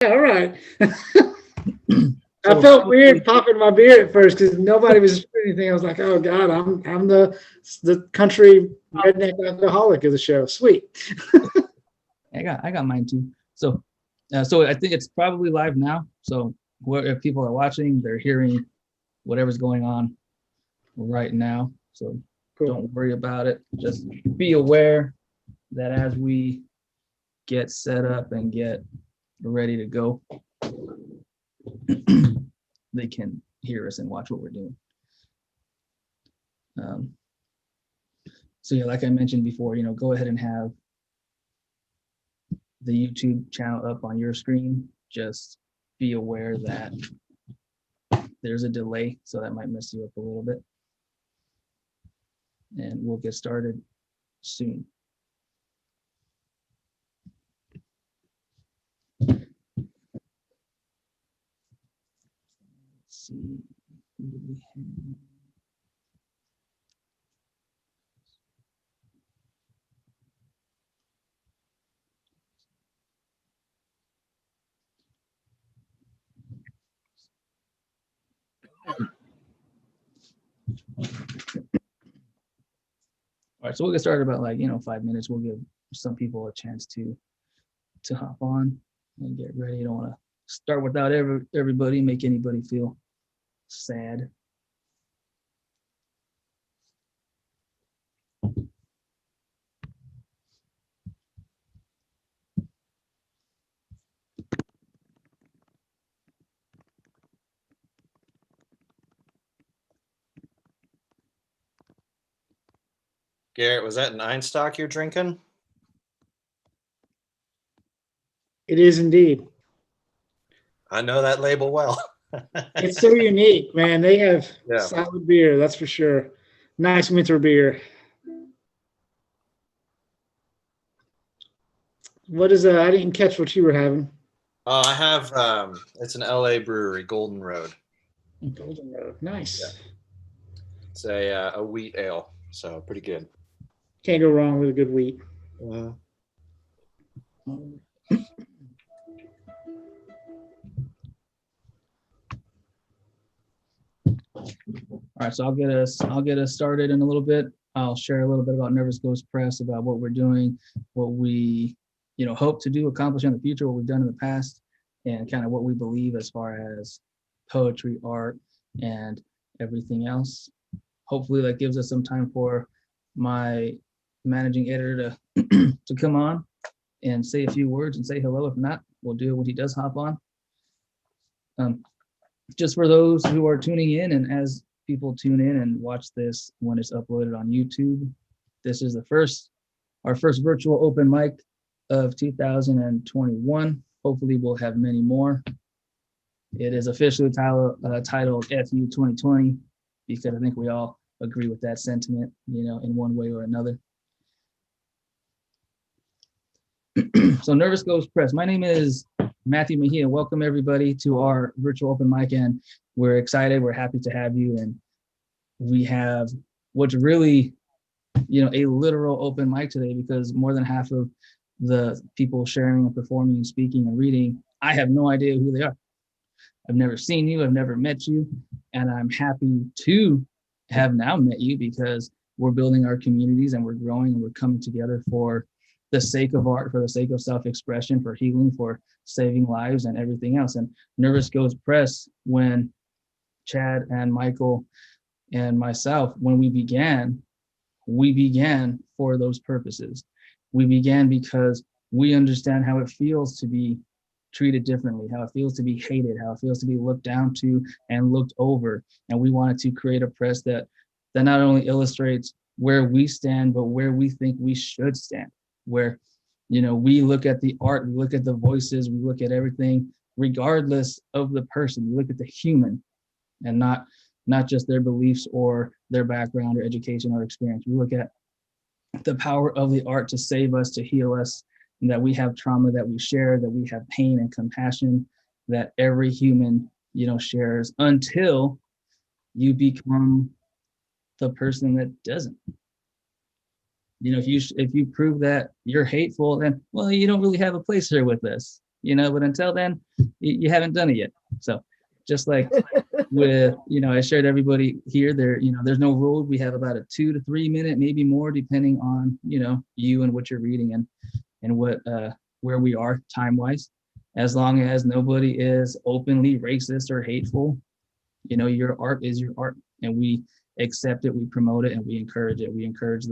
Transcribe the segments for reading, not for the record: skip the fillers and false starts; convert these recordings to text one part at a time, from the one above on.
All right. I So felt weird popping my beer at first because nobody was doing anything. I was like, "Oh God, I'm the country redneck alcoholic of the show." Sweet. I got mine too. So I think it's probably live now. So if people are watching, they're hearing whatever's going on right now. So Cool. don't worry about it. Just be aware that as we get set up and get ready to go, they can hear us and watch what we're doing. So yeah, like I mentioned before, go ahead and have the YouTube channel up on your screen. Just be aware that there's a delay, so that might mess you up a little bit. And we'll get started soon. Let's see. Who do we have? All right, so we'll get started about 5 minutes. We'll give some people a chance to hop on and get ready. You don't want to start without everybody, make anybody feel sad. Garrett, was that an Einstock you're drinking? It is indeed. I know that label well. It's so unique, man. They have solid beer, that's for sure. Nice winter beer. What is I didn't catch what you were having. I have it's an LA brewery, Golden Road. Golden Road, nice. Yeah. It's a wheat ale, so pretty good. Can't go wrong with a good wheat. All right, so I'll get us started in a little bit. I'll share a little bit about Nervous Ghost Press, about what we're doing, what we hope to do, accomplish in the future, what we've done in the past, and kind of what we believe as far as poetry, art, and everything else. Hopefully that gives us some time for my managing editor to come on and say a few words and say hello. If not, we'll do it when he does hop on. Just for those who are tuning in, and as people tune in and watch this when it's uploaded on YouTube, this is our first virtual open mic of 2021. Hopefully we'll have many more. It is officially titled FU 2020, because I think we all agree with that sentiment, in one way or another. So Nervous Ghost Press. My name is Matthew Mejia. Welcome everybody to our virtual open mic, and we're excited. We're happy to have you. And we have what's really, a literal open mic today, because more than half of the people sharing and performing and speaking and reading, I have no idea who they are. I've never seen you. I've never met you. And I'm happy to have now met you, because we're building our communities and we're growing and we're coming together for the sake of art, for the sake of self-expression, for healing, for saving lives and everything else. And Nervous Ghost Press, when Chad and Michael and myself, when we began for those purposes. We began because we understand how it feels to be treated differently, how it feels to be hated, how it feels to be looked down to and looked over. And we wanted to create a press that not only illustrates where we stand, but where we think we should stand, where, we look at the art, we look at the voices, we look at everything, regardless of the person. We look at the human, and not just their beliefs or their background or education or experience. We look at the power of the art to save us, to heal us, and that we have trauma that we share, that we have pain and compassion that every human, shares, until you become the person that doesn't. If you prove that you're hateful, then, well, you don't really have a place here with us, but until then, you haven't done it yet. So just like with, I shared everybody here there, there's no rule. We have about a 2 to 3 minute, maybe more, depending on, you and what you're reading and what, where we are time wise. As long as nobody is openly racist or hateful, your art is your art, and we accept it, we promote it, and we encourage it. We encourage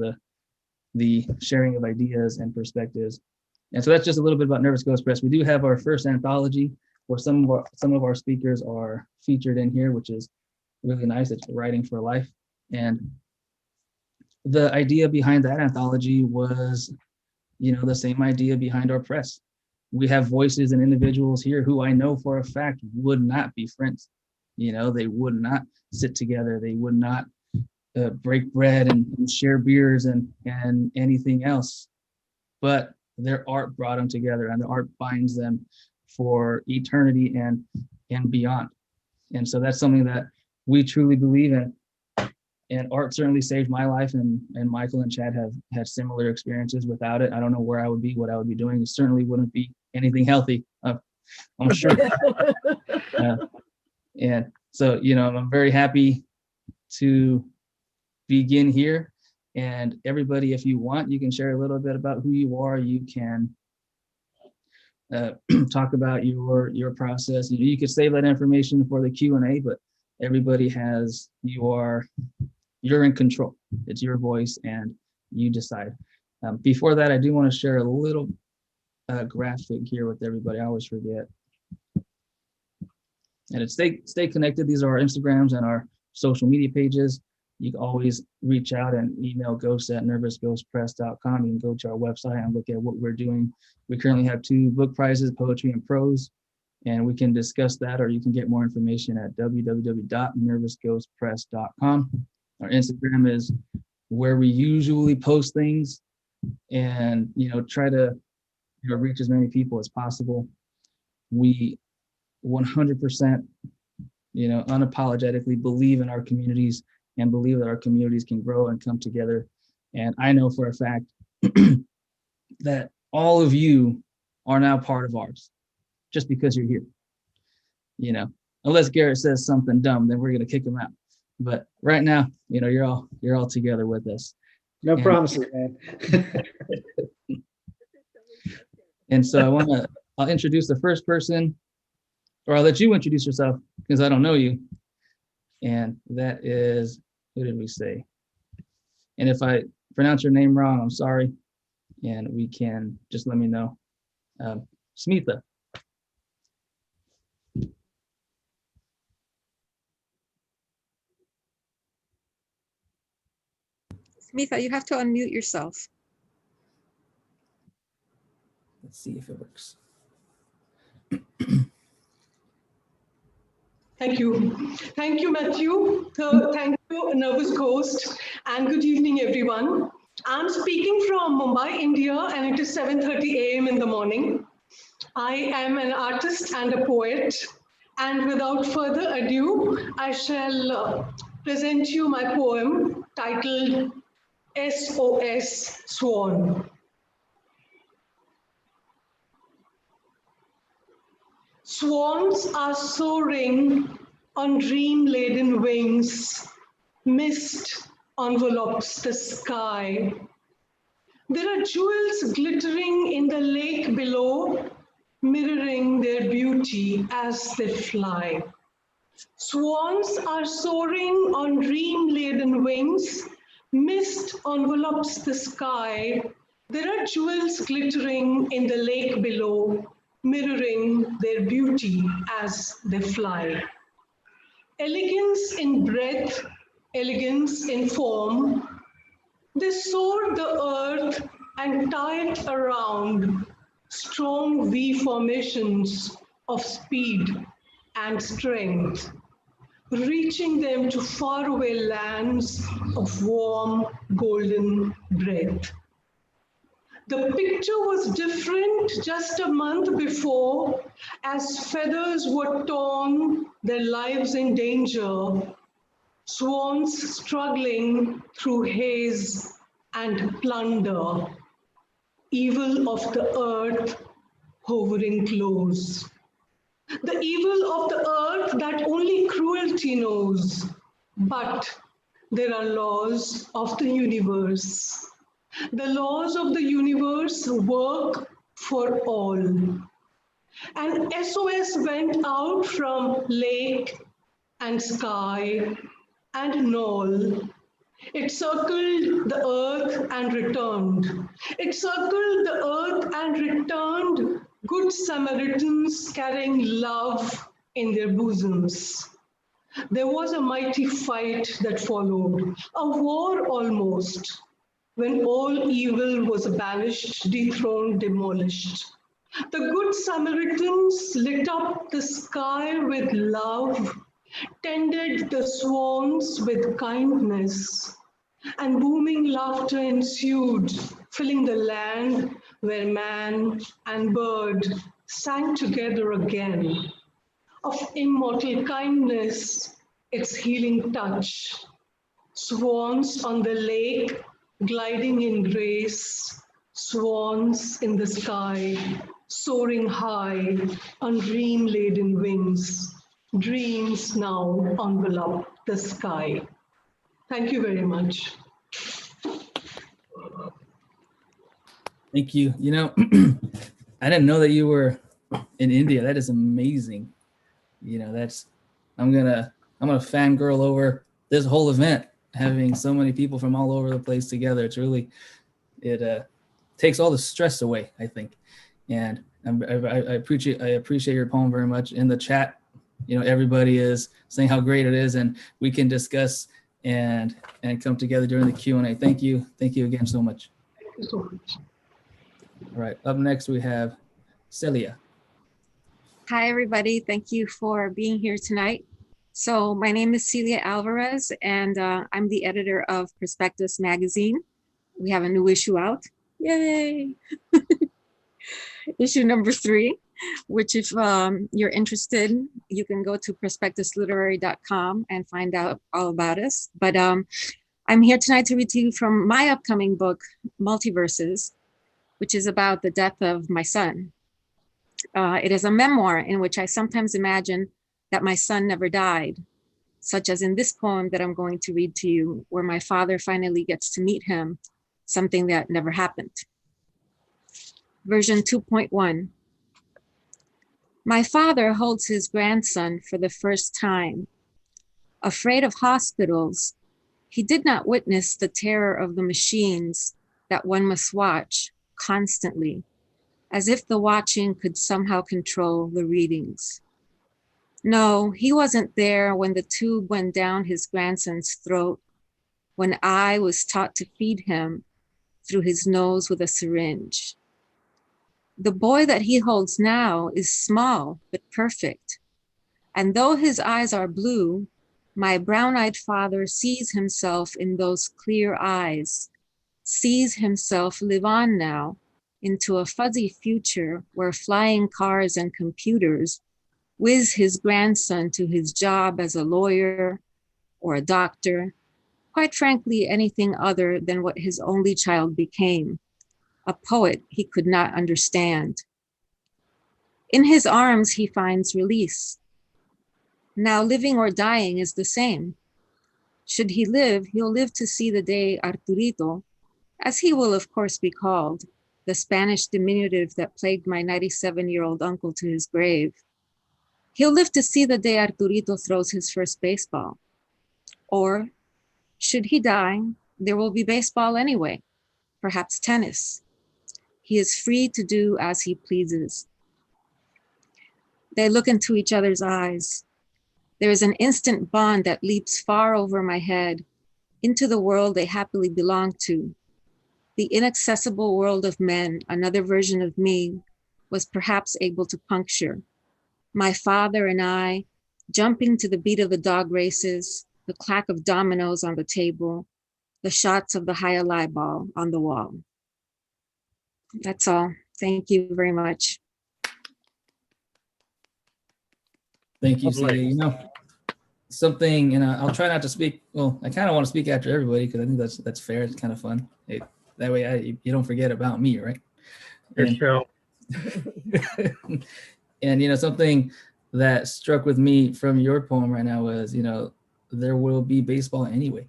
the sharing of ideas and perspectives. And so that's just a little bit about Nervous Ghost Press. We do have our first anthology where some of our speakers are featured in here, which is really nice. It's Writing for Life. And the idea behind that anthology was, the same idea behind our press. We have voices and individuals here who I know for a fact would not be friends. They would not sit together. They would not break bread and share beers and anything else. But their art brought them together, and the art binds them for eternity and beyond. And so that's something that we truly believe in. And art certainly saved my life, and Michael and Chad have had similar experiences. Without it, I don't know where I would be, what I would be doing. It certainly wouldn't be anything healthy, I'm sure. And so, I'm very happy to begin here. And everybody, if you want, you can share a little bit about who you are. You can talk about your process. You could save that information for the Q&A, but everybody has, you're in control. It's your voice and you decide. Before that, I do want to share a little graphic here with everybody. I always forget. And it's stay connected. These are our Instagrams and our social media pages. You can always reach out and email ghosts@nervousghostpress.com. You can go to our website and look at what we're doing. We currently have 2 book prizes, poetry and prose, and we can discuss that, or you can get more information at www.nervousghostpress.com. Our Instagram is where we usually post things and, try to reach as many people as possible. We 100%, unapologetically believe in our communities and believe that our communities can grow and come together. And I know for a fact that all of you are now part of ours just because you're here. Unless Garrett says something dumb, then we're going to kick him out. But right now, you're all together with us. No promises, man. And so I'll introduce the first person, or I'll let you introduce yourself because I don't know you. And that is, who did we say? And if I pronounce your name wrong, I'm sorry. And we can just let me know. Smitha. Smitha, you have to unmute yourself. Let's see if it works. Thank you. Thank you, Matthew. Thank you, Nervous Ghost, and good evening, everyone. I'm speaking from Mumbai, India, and it is 7:30 a.m. in the morning. I am an artist and a poet, and without further ado, I shall present you my poem titled SOS Swan. Swans are soaring on dream-laden wings. Mist envelopes the sky. There are jewels glittering in the lake below, mirroring their beauty as they fly. Swans are soaring on dream-laden wings. Mist envelopes the sky. There are jewels glittering in the lake below, mirroring their beauty as they fly. Elegance in breadth, elegance in form. They soar the earth and tie it around strong V formations of speed and strength, reaching them to faraway lands of warm, golden breath. The picture was different just a month before, as feathers were torn, their lives in danger, swans struggling through haze and plunder, evil of the earth hovering close. the evil of the earth that only cruelty knows. But there are laws of the universe. The laws of the universe work for all. And SOS went out from lake and sky and knoll. It circled the earth and returned. It circled the earth and returned, good Samaritans carrying love in their bosoms. There was a mighty fight that followed, a war almost, when all evil was banished, dethroned, demolished. The good Samaritans lit up the sky with love, tended the swans with kindness, and booming laughter ensued, filling the land where man and bird sang together again. Of immortal kindness, its healing touch. Swans on the lake, gliding in grace, swans in the sky, soaring high on dream-laden wings. Dreams now envelop the sky. Thank you very much. Thank you. You know, I didn't know that you were in India. That is amazing. You know, I'm gonna fangirl over this whole event, having so many people from all over the place together. It's really, it takes all the stress away, I think. And I appreciate your poem very much. In the chat, you know, everybody is saying how great it is, and we can discuss and come together during the Q&A. Thank you again so much. Thank you so much. All right, up next we have Celia. Hi, everybody. Thank you for being here tonight. So my name is Celia Alvarez, and I'm the editor of Prospectus magazine. We have a new issue out. Yay! Issue number 3, which if you're interested, you can go to prospectusliterary.com and find out all about us. But I'm here tonight to read to you from my upcoming book, Multiverses, which is about the death of my son. It is a memoir in which I sometimes imagine that my son never died, such as in this poem that I'm going to read to you, where my father finally gets to meet him, something that never happened. Version 2.1. My father holds his grandson for the first time. Afraid of hospitals, he did not witness the terror of the machines that one must watch constantly, as if the watching could somehow control the readings. No, he wasn't there when the tube went down his grandson's throat, when I was taught to feed him through his nose with a syringe. The boy that he holds now is small but perfect. And though his eyes are blue, my brown-eyed father sees himself in those clear eyes, sees himself live on now into a fuzzy future where flying cars and computers whiz his grandson to his job as a lawyer or a doctor, quite frankly, anything other than what his only child became, a poet he could not understand. In his arms, he finds release. Now living or dying is the same. Should he live, he'll live to see the day Arturito, as he will of course be called, the Spanish diminutive that plagued my 97-year-old uncle to his grave. He'll live to see the day Arturito throws his first baseball. Or, should he die, there will be baseball anyway, perhaps tennis. He is free to do as he pleases. They look into each other's eyes. There is an instant bond that leaps far over my head into the world they happily belong to. The inaccessible world of men, another version of me, was perhaps able to puncture. My father and I, jumping to the beat of the dog races, the clack of dominoes on the table, the shots of the high ball on the wall. That's all. Thank you very much. Thank you, Celia. You know, something, and I'll try not to speak. Well, I kind of want to speak after everybody because I think that's fair. It's kind of fun. That way you don't forget about me, right? Your show. And you know, something that struck with me from your poem right now was, there will be baseball anyway.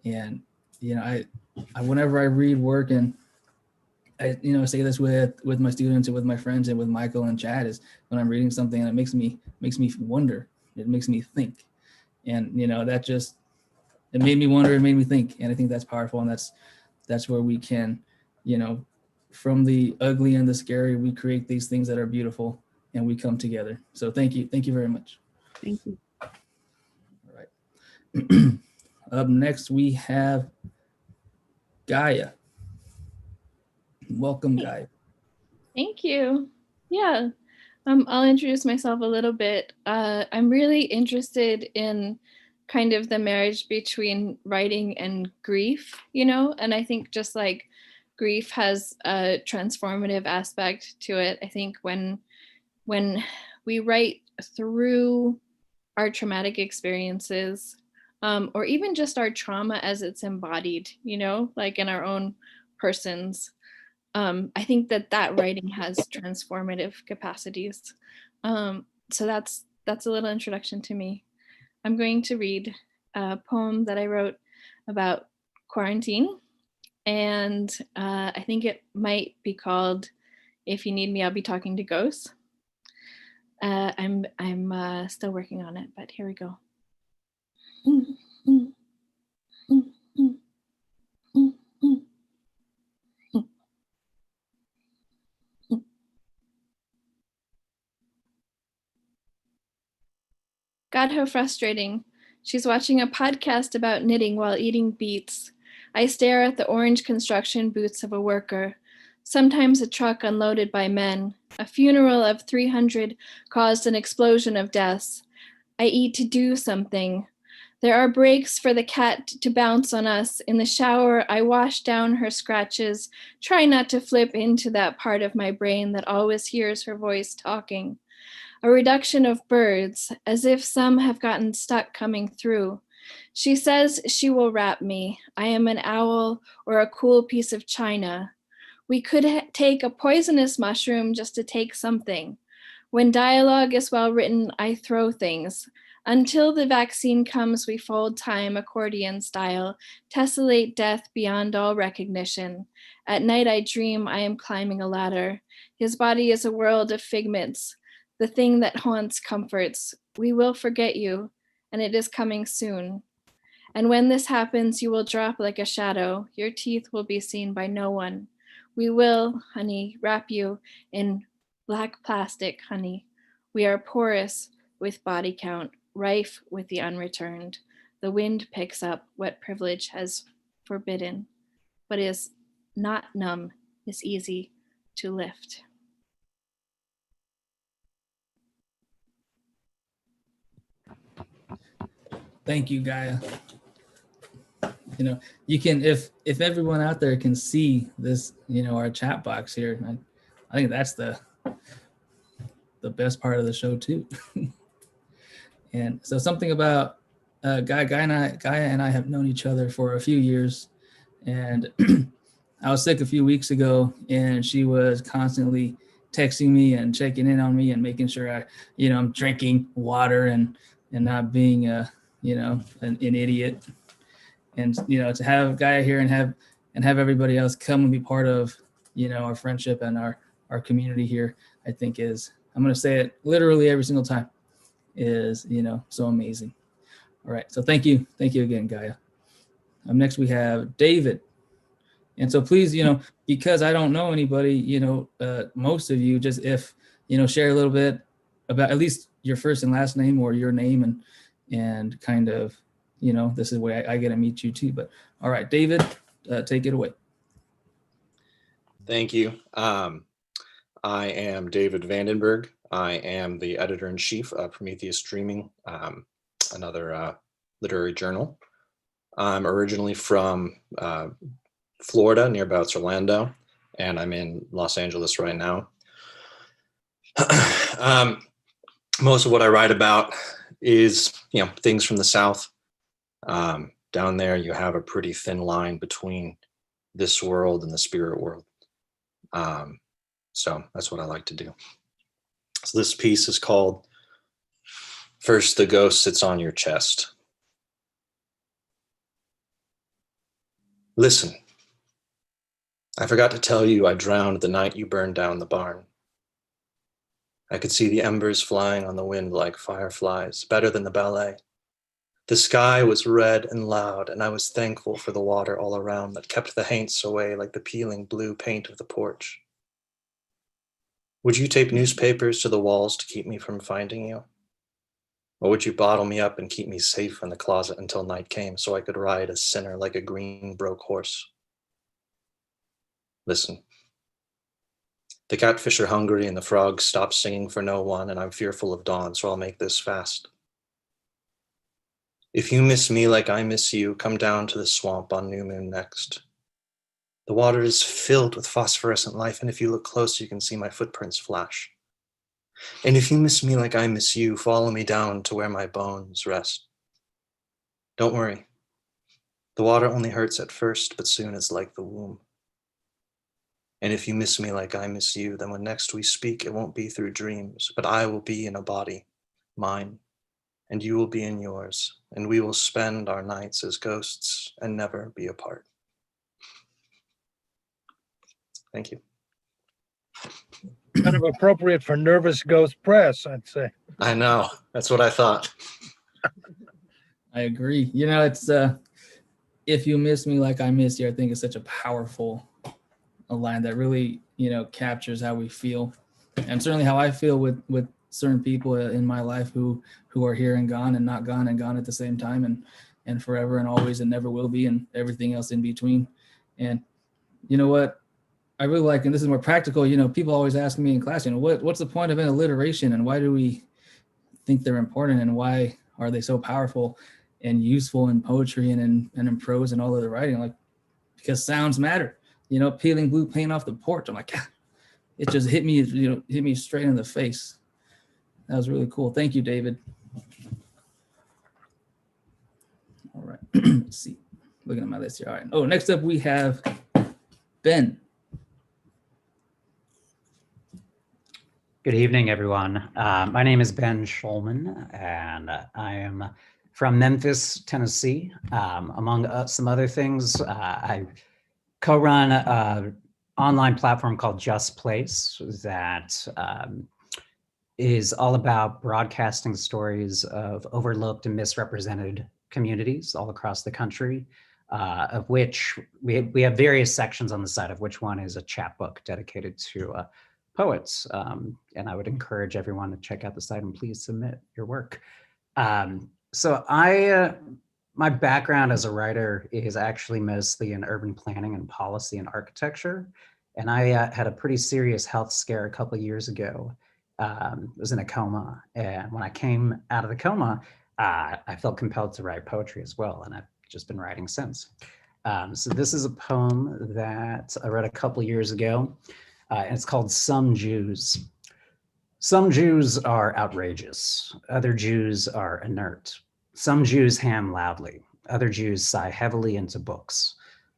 And, I whenever I read work, and I, say this with my students and with my friends and with Michael and Chad, is when I'm reading something and it makes me wonder, it makes me think. And, that just, it made me wonder, it made me think. And I think that's powerful. And that's where we can, from the ugly and the scary, we create these things that are beautiful and we come together. So thank you. Thank you very much. Thank you. All right. Up next, we have Gaia. Welcome, Gaia. Thank you. Yeah, I'll introduce myself a little bit. I'm really interested in kind of the marriage between writing and grief, and I think just like grief has a transformative aspect to it. I think when we write through our traumatic experiences, or even just our trauma as it's embodied, like in our own persons, I think that writing has transformative capacities. So that's a little introduction to me. I'm going to read a poem that I wrote about quarantine, and I think it might be called "If You Need Me, I'll Be Talking to Ghosts." I'm still working on it, but here we go. God, how frustrating. She's watching a podcast about knitting while eating beets. I stare at the orange construction boots of a worker. Sometimes a truck unloaded by men. A funeral of 300 caused an explosion of deaths. I eat to do something. There are breaks for the cat to bounce on us. In the shower, I wash down her scratches, try not to flip into that part of my brain that always hears her voice talking. A reduction of birds, as if some have gotten stuck coming through. She says she will wrap me. I am an owl or a cool piece of china. We could take a poisonous mushroom just to take something. When dialogue is well written, I throw things. Until the vaccine comes, we fold time accordion style, tessellate death beyond all recognition. At night I dream I am climbing a ladder. His body is a world of figments. The thing that haunts comforts. We will forget you, and it is coming soon. And when this happens, you will drop like a shadow. Your teeth will be seen by no one. We will, honey, wrap you in black plastic, honey. We are porous with body count, rife with the unreturned. The wind picks up what privilege has forbidden, but is not numb, is easy to lift. Thank you, Gaia. You can, if everyone out there can see this, our chat box here, I think that's the best part of the show too. And so something about Gaia and I have known each other for a few years, and I was sick a few weeks ago, and she was constantly texting me and checking in on me and making sure I'm drinking water and not being an idiot. And to have Gaia here and have everybody else come and be part of our friendship and our community here, I think is, I'm going to say it literally every single time, is so amazing. All right, so thank you again, Gaia. Next we have David. And so please, because I don't know anybody, most of you, just if share a little bit about at least your first and last name or your name, and kind of this is the way I get to meet you too. But all right, David, take it away. Thank you. I am David Vandenberg. I am the editor-in-chief of Prometheus Dreaming, another literary journal. I'm originally from Florida, nearby Orlando, and I'm in Los Angeles right now. Most of what I write about is, things from the South. Down there, you have a pretty thin line between this world and the spirit world. So that's what I like to do. So this piece is called First, the ghost sits on your chest. Listen. I forgot to tell you I drowned the night you burned down the barn. I could see the embers flying on the wind like fireflies, better than the ballet. The sky was red and loud, and I was thankful for the water all around that kept the haints away like the peeling blue paint of the porch. Would you tape newspapers to the walls to keep me from finding you? Or would you bottle me up and keep me safe in the closet until night came so I could ride a sinner like a green broke horse? Listen. The catfish are hungry and the frogs stop singing for no one, and I'm fearful of dawn, so I'll make this fast. If you miss me like I miss you, come down to the swamp on New Moon next. The water is filled with phosphorescent life, and if you look close, you can see my footprints flash. And if you miss me like I miss you, follow me down to where my bones rest. Don't worry. The water only hurts at first, but soon it's like the womb. And if you miss me like I miss you, then when next we speak, it won't be through dreams, but I will be in a body, mine, and you will be in yours, and we will spend our nights as ghosts and never be apart. Thank you. Kind of appropriate for Nervous Ghost Press, I'd say. I know, that's what I thought. I agree. It's if you miss me like I miss you, I think it's such a powerful a line that really, captures how we feel, and certainly how I feel with certain people in my life who are here and gone and not gone and gone at the same time and forever and always and never will be and everything else in between. And you know what I really like, and this is more practical, people always ask me in class, what's the point of an alliteration and why do we think they're important and why are they so powerful and useful in poetry and in prose and all of the writing? Like, because sounds matter. Peeling blue paint off the porch. I'm like, it just hit me straight in the face. That was really cool. Thank you, David. All right. Let's see. Looking at my list here. All right. Oh, next up we have Ben. Good evening, everyone. My name is Ben Schulman, and I am from Memphis, Tennessee. Among some other things, I co-run an online platform called Just Place that is all about broadcasting stories of overlooked and misrepresented communities all across the country, of which we have various sections on the site, of which one is a chapbook dedicated to poets. And I would encourage everyone to check out the site and please submit your work. My background as a writer is actually mostly in urban planning and policy and architecture. And I had a pretty serious health scare a couple of years ago. I was in a coma. And when I came out of the coma, I felt compelled to write poetry as well. And I've just been writing since. So this is a poem that I read a couple of years ago. And it's called Some Jews. Some Jews are outrageous. Other Jews are inert. Some Jews ham loudly. Other Jews sigh heavily into books.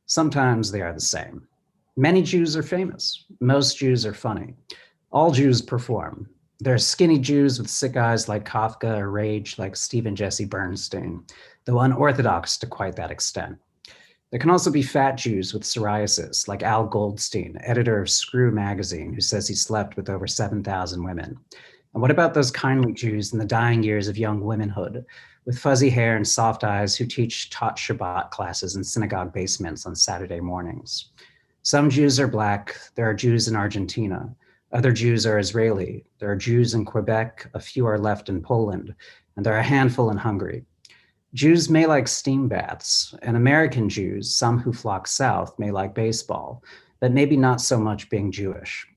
Sometimes they are the same. Many Jews are famous. Most Jews are funny. All Jews perform. There are skinny Jews with sick eyes like Kafka or rage like Stephen Jesse Bernstein, though unorthodox to quite that extent. There can also be fat Jews with psoriasis, like Al Goldstein, editor of Screw magazine, who says he slept with over 7,000 women. And what about those kindly Jews in the dying years of young womanhood, with fuzzy hair and soft eyes who taught Shabbat classes in synagogue basements on Saturday mornings? Some Jews are Black. There are Jews in Argentina. Other Jews are Israeli. There are Jews in Quebec. A few are left in Poland. And there are a handful in Hungary. Jews may like steam baths, and American Jews, some who flock south, may like baseball, but maybe not so much being Jewish.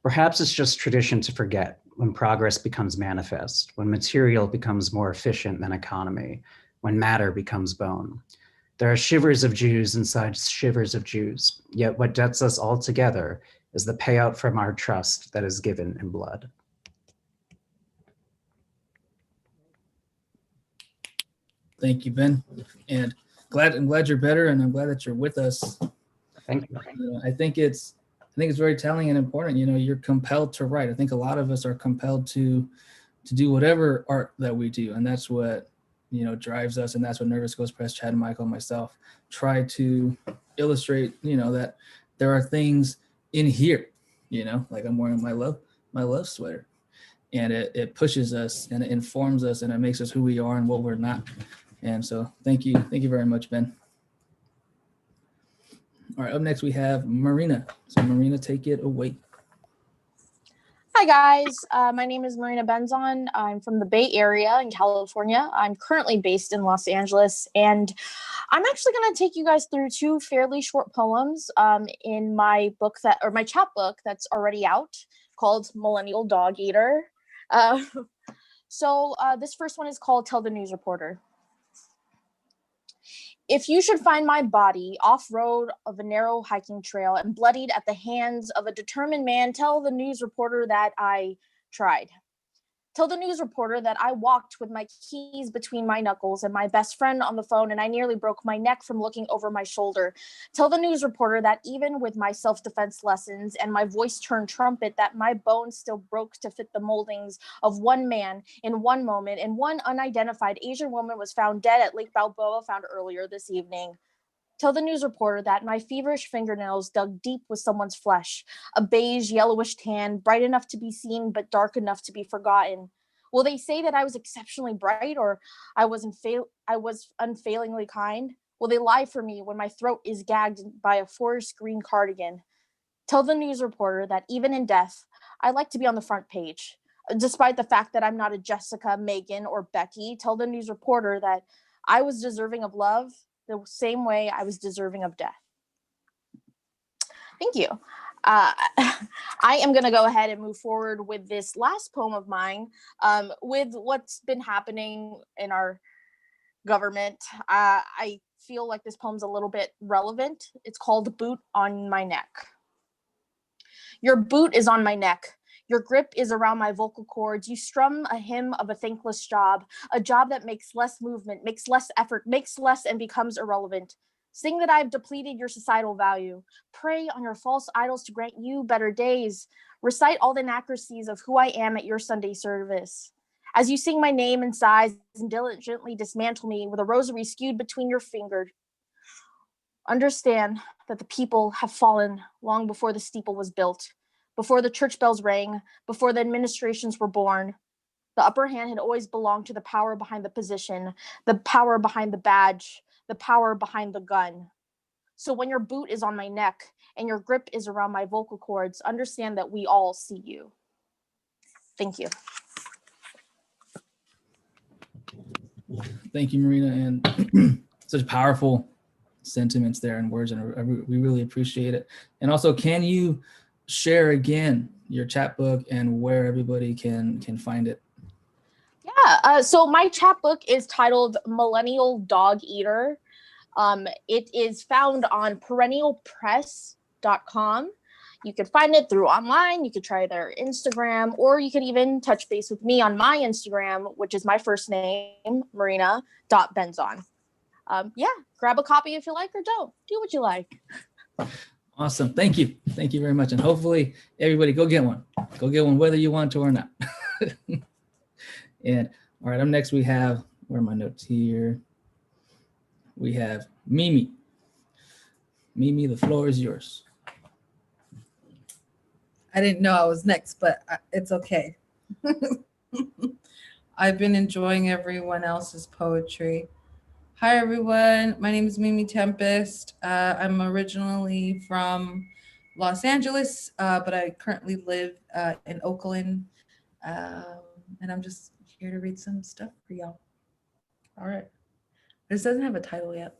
Perhaps it's just tradition to forget when progress becomes manifest, when material becomes more efficient than economy, when matter becomes bone. There are shivers of Jews inside shivers of Jews, yet what gets us all together is the payout from our trust that is given in blood. Thank you, Ben. And I'm glad you're better, and I'm glad that you're with us. Thank you. I think it's very telling and important. You're compelled to write. I think a lot of us are compelled to to do whatever art that we do. And that's what, drives us. And that's what Nervous Ghost Press, Chad and Michael and myself try to illustrate, that there are things in here, like I'm wearing my love sweater, and it pushes us and it informs us and it makes us who we are and what we're not. And so thank you very much, Ben. All right, up next we have Marina. So Marina, take it away. Hi guys, my name is Marina Benzon. I'm from the Bay Area in California. I'm currently based in Los Angeles, and I'm actually going to take you guys through two fairly short poems in my book my chapbook that's already out, called Millennial Dog Eater. So this first one is called Tell the News Reporter. If you should find my body off-road of a narrow hiking trail and bloodied at the hands of a determined man, tell the news reporter that I tried. Tell the news reporter that I walked with my keys between my knuckles and my best friend on the phone, and I nearly broke my neck from looking over my shoulder. Tell the news reporter that even with my self-defense lessons and my voice turned trumpet, that my bones still broke to fit the moldings of one man in one moment, and one unidentified Asian woman was found dead at Lake Balboa, found earlier this evening. Tell the news reporter that my feverish fingernails dug deep with someone's flesh, a beige, yellowish tan, bright enough to be seen, but dark enough to be forgotten. Will they say that I was exceptionally bright, or I was unfailingly kind? Will they lie for me when my throat is gagged by a forest green cardigan? Tell the news reporter that even in death, I like to be on the front page. Despite the fact that I'm not a Jessica, Megan, or Becky, tell the news reporter that I was deserving of love the same way I was deserving of death. Thank you. I am going to go ahead and move forward with this last poem of mine. With what's been happening in our government, I feel like this poem's a little bit relevant. It's called Boot on My Neck. Your boot is on my neck. Your grip is around my vocal cords. You strum a hymn of a thankless job, a job that makes less movement, makes less effort, makes less and becomes irrelevant. Sing that I've depleted your societal value. Pray on your false idols to grant you better days. Recite all the inaccuracies of who I am at your Sunday service. As you sing my name and sighs and diligently dismantle me with a rosary skewed between your fingers, understand that the people have fallen long before the steeple was built, before the church bells rang, before the administrations were born. The upper hand had always belonged to the power behind the position, the power behind the badge, the power behind the gun. So when your boot is on my neck and your grip is around my vocal cords, understand that we all see you. Thank you. Thank you, Marina, and such powerful sentiments there and words, and we really appreciate it. And also, can you share again your chapbook and where everybody can find it? Yeah, so my chapbook is titled Millennial Dog Eater. It is found on perennialpress.com. You can find it through online. You could try their Instagram, or you could even touch base with me on my Instagram, which is my first name, marina.benzon. Yeah, grab a copy if you like, or don't. Do what you like. Awesome. Thank you. Thank you very much. And hopefully everybody go get one. Go get one whether you want to or not. And all right, up next we have, where are my notes here? We have Mimi. Mimi, the floor is yours. I didn't know I was next, but it's okay. I've been enjoying everyone else's poetry. Hi, everyone. My name is Mimi Tempest. I'm originally from Los Angeles, but I currently live in Oakland. And I'm just here to read some stuff for y'all. All right. This doesn't have a title yet.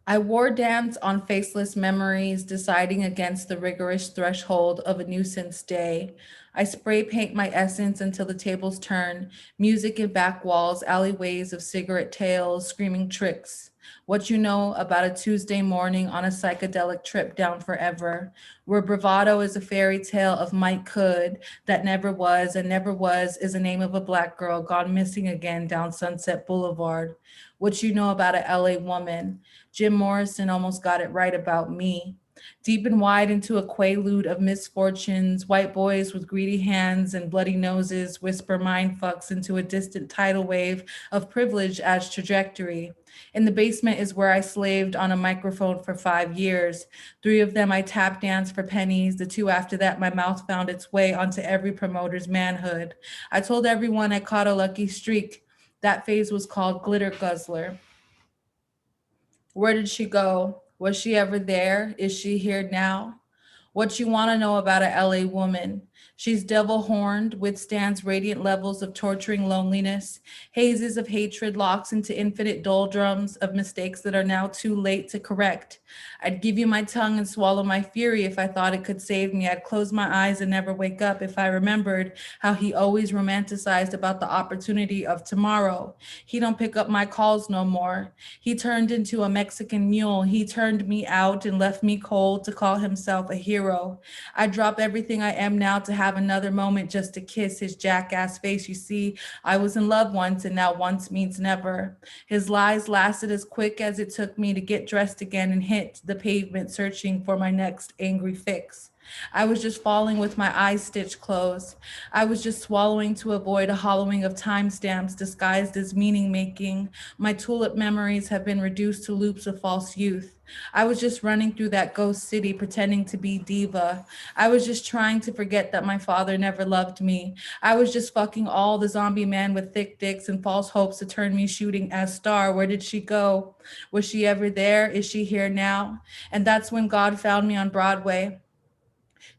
I war dance on faceless memories, deciding against the rigorous threshold of a nuisance day. I spray paint my essence until the tables turn, music in back walls, alleyways of cigarette tails, screaming tricks. What you know about a Tuesday morning on a psychedelic trip down forever, where bravado is a fairy tale of might could that never was, and never was is the name of a Black girl gone missing again down Sunset Boulevard. What you know about a LA woman. Jim Morrison almost got it right about me. Deep and wide into a quaalude of misfortunes, white boys with greedy hands and bloody noses whisper mindfucks into a distant tidal wave of privilege as trajectory. In the basement is where I slaved on a microphone for 5 years. 3 of them I tap danced for pennies. The 2 after that, my mouth found its way onto every promoter's manhood. I told everyone I caught a lucky streak. That phase was called Glitter Guzzler. Where did she go? Was she ever there? Is she here now? What you want to know about a LA woman? She's devil horned, withstands radiant levels of torturing loneliness, hazes of hatred locks into infinite doldrums of mistakes that are now too late to correct. I'd give you my tongue and swallow my fury if I thought it could save me. I'd close my eyes and never wake up if I remembered how he always romanticized about the opportunity of tomorrow. He don't pick up my calls no more. He turned into a Mexican mule. He turned me out and left me cold to call himself a hero. I'd drop everything I am now to have another moment just to kiss his jackass face. You see, I was in love once, and now once means never. His lies lasted as quick as it took me to get dressed again and hit the pavement searching for my next angry fix. I was just falling with my eyes stitched closed. I was just swallowing to avoid a hollowing of timestamps disguised as meaning making. My tulip memories have been reduced to loops of false youth. I was just running through that ghost city pretending to be diva. I was just trying to forget that my father never loved me. I was just fucking all the zombie men with thick dicks and false hopes to turn me shooting as star. Where did she go? Was she ever there? Is she here now? And that's when God found me on Broadway.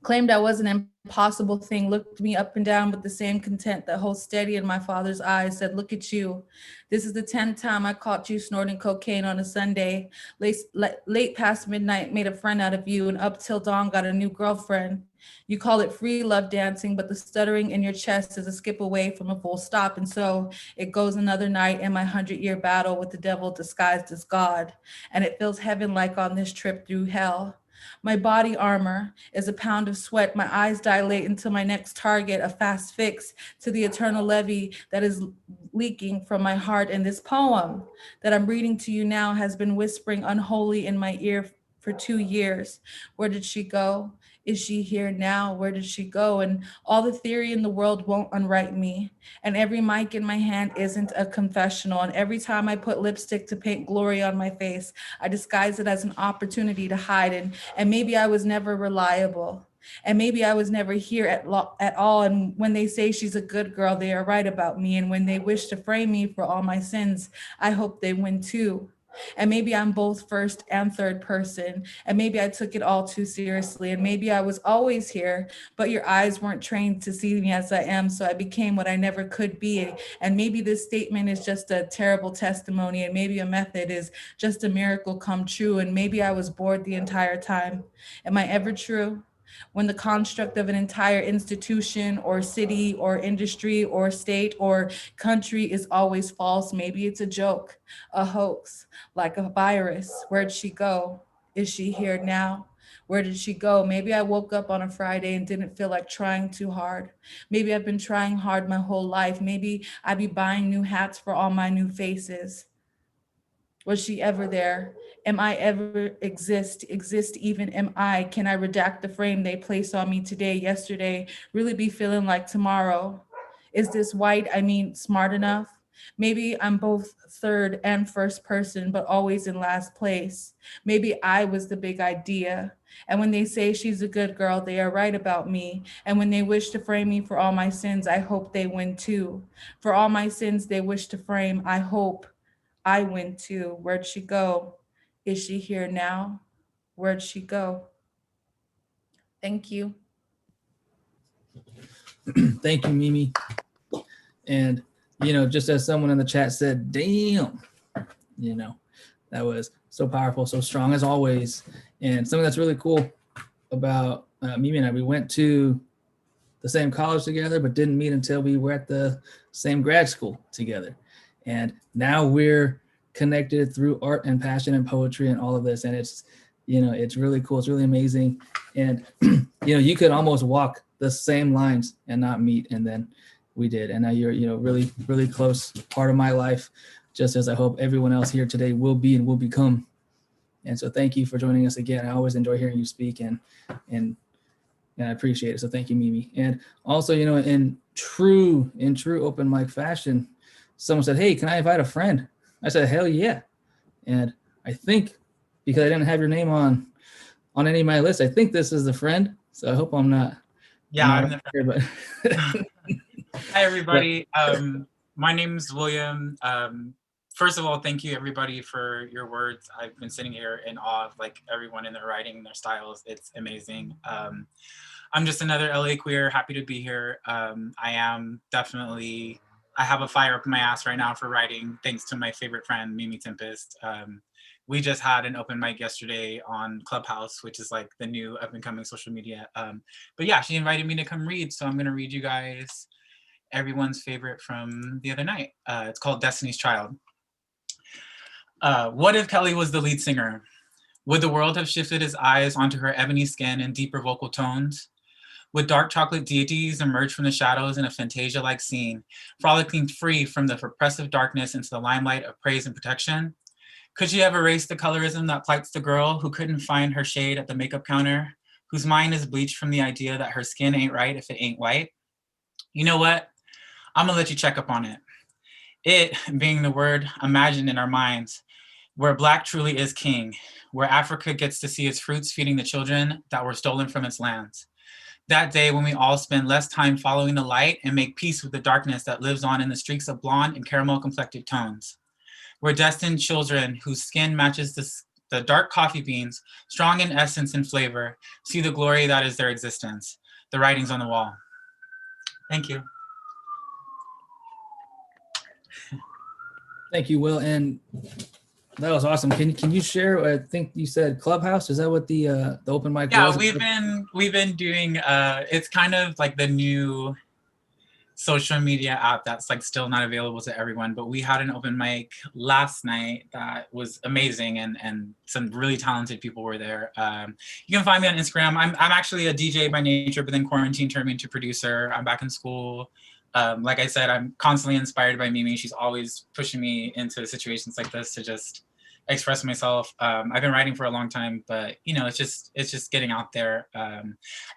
Claimed I was an impossible thing, looked me up and down with the same content that holds steady in my father's eyes, said, look at you. This is the 10th time I caught you snorting cocaine on a Sunday. Late past midnight, made a friend out of you, and up till dawn got a new girlfriend. You call it free love dancing, but the stuttering in your chest is a skip away from a full stop. And so it goes another night in my 100-year battle with the devil disguised as God. And it feels heaven-like on this trip through hell. My body armor is a pound of sweat. My eyes dilate until my next target, a fast fix to the eternal levee that is leaking from my heart. And this poem that I'm reading to you now has been whispering unholy in my ear for 2 years. Where did she go? Is she here now? Where did she go? And all the theory in the world won't unwrite me. And every mic in my hand isn't a confessional. And every time I put lipstick to paint glory on my face, I disguise it as an opportunity to hide. And maybe I was never reliable. And maybe I was never here at all. And when they say she's a good girl, they are right about me. And when they wish to frame me for all my sins, I hope they win too. And maybe I'm both first and third person. And maybe I took it all too seriously. And maybe I was always here, but your eyes weren't trained to see me as I am. So I became what I never could be. And maybe this statement is just a terrible testimony. And maybe a method is just a miracle come true. And maybe I was bored the entire time. Am I ever true? When the construct of an entire institution or city or industry or state or country is always false, maybe it's a joke, a hoax, like a virus. Where'd she go? Is she here now? Where did she go? Maybe I woke up on a Friday and didn't feel like trying too hard. Maybe I've been trying hard my whole life. Maybe I'd be buying new hats for all my new faces. Was she ever there? Am I ever exist even am I? Can I redact the frame they place on me today, yesterday, really be feeling like tomorrow? Is this white, smart enough? Maybe I'm both third and first person, but always in last place. Maybe I was the big idea. And when they say she's a good girl, they are right about me. And when they wish to frame me for all my sins, I hope they win too. For all my sins they wish to frame, I hope I win too. Where'd she go? Is she here now? Where'd she go? Thank you. Thank you, Mimi. And, just as someone in the chat said, damn, that was so powerful, so strong as always. And something that's really cool about Mimi and I, we went to the same college together, but didn't meet until we were at the same grad school together. And now we're connected through art and passion and poetry and all of this. And it's, it's really cool. It's really amazing. And, you could almost walk the same lines and not meet. And then we did. And now you're, really, really close part of my life, just as I hope everyone else here today will be and will become. And so thank you for joining us again. I always enjoy hearing you speak, and I appreciate it. So thank you, Mimi. And also, you know, in true open mic fashion, someone said, "Hey, can I invite a friend?" I said, "Hell yeah." And I think, because I didn't have your name on any of my lists, I think this is the friend. So I hope I'm not. Yeah, I'm I'm not the here, but Hi, everybody. My name is William. First of all, thank you, everybody, for your words. I've been sitting here in awe of like everyone in their writing and their styles. It's amazing. I'm just another LA queer, happy to be here. I am definitely, I have a fire up my ass right now for writing, thanks to my favorite friend, Mimi Tempest. We just had an open mic yesterday on Clubhouse, which is like the new up and coming social media. But yeah, she invited me to come read, so I'm gonna read you guys everyone's favorite from the other night. It's called Destiny's Child. What if Kelly was the lead singer? Would the world have shifted his eyes onto her ebony skin and deeper vocal tones? Would dark chocolate deities emerge from the shadows in a Fantasia-like scene, frolicking free from the repressive darkness into the limelight of praise and protection? Could she have erased the colorism that plights the girl who couldn't find her shade at the makeup counter, whose mind is bleached from the idea that her skin ain't right if it ain't white? You know what? I'm gonna let you check up on it. It being the word imagined in our minds, where Black truly is king, where Africa gets to see its fruits feeding the children that were stolen from its lands. That day when we all spend less time following the light and make peace with the darkness that lives on in the streaks of blonde and caramel complected tones. We're destined children whose skin matches the dark coffee beans, strong in essence and flavor, see the glory that is their existence. The writing's on the wall. Thank you. thank you, Will. And that was awesome. Can you share? I think you said Clubhouse. Is that what the open mic Yeah, was? we've been doing. It's kind of like the new social media app that's like still not available to everyone. But we had an open mic last night that was amazing, and some really talented people were there. You can find me on Instagram. I'm actually a DJ by nature, but then quarantine turned me into producer. I'm back in school. Like I said, I'm constantly inspired by Mimi. She's always pushing me into situations like this to just express myself. I've been writing for a long time, but you know, it's just getting out there. I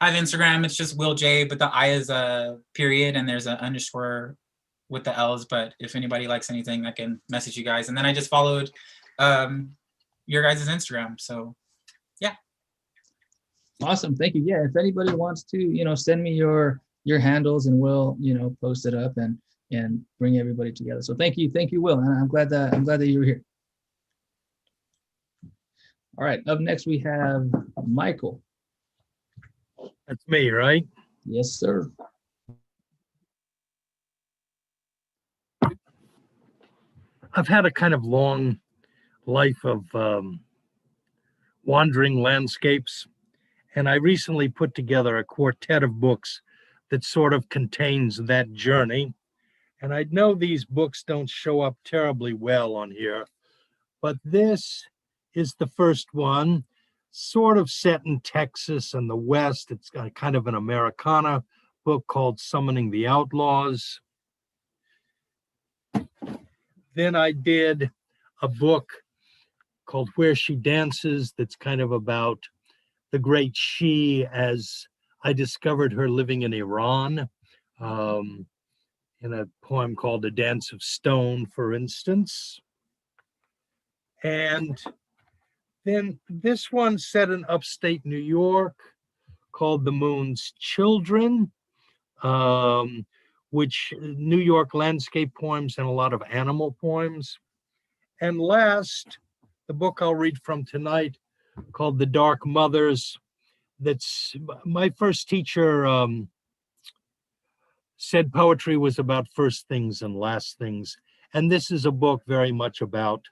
have Instagram. It's just Will J, but the I is a period, and there's an underscore with the L's. But if anybody likes anything, I can message you guys. And then I just followed your guys' Instagram. So yeah. Awesome. Thank you. Yeah. If anybody wants to, you know, send me your handles, and we'll, you know, post it up and bring everybody together. So thank you, Will. And I'm glad that you were here. All right. Up next we have Michael. That's me, right? Yes, sir. I've had a kind of long life of wandering landscapes, and I recently put together a quartet of books that sort of contains that journey. And I know these books don't show up terribly well on here, but this is the first one, sort of set in Texas and the West. It's kind of an Americana book called Summoning the Outlaws. Then I did a book called Where She Dances that's kind of about the great she as I discovered her living in Iran, in a poem called A Dance of Stone, for instance. And then this one set in upstate New York called The Moon's Children, which New York landscape poems and a lot of animal poems. And last, the book I'll read from tonight called The Dark Mothers. That's my first teacher said poetry was about first things and last things. And this is a book very much about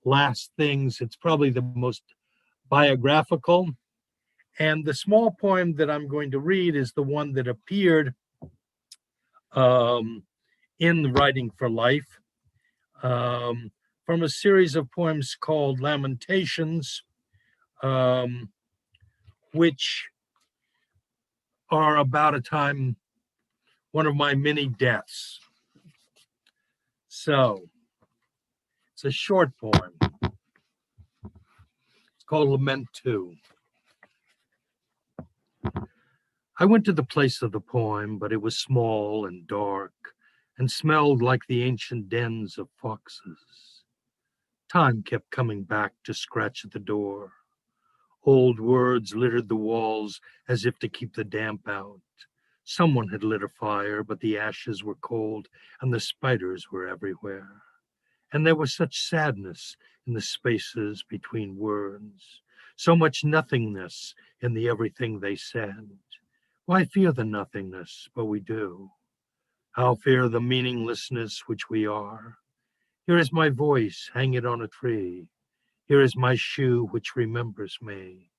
last things. It's probably the most biographical. And the small poem that I'm going to read is the one that appeared in Writing for Life, from a series of poems called Lamentations, which are about a time, one of my many deaths. So it's a short poem. called Lament Ii. I went to the place of the poem, but it was small and dark and smelled like the ancient dens of foxes. Time kept coming back to scratch at the door. Old words littered the walls as if to keep the damp out. Someone had lit a fire, but the ashes were cold and the spiders were everywhere. And there was such sadness in the spaces between words, so much nothingness in the everything they said. Why fear the nothingness, but we do? How fear the meaninglessness which we are? Here is my voice, hang it on a tree. Here is my shoe which remembers me.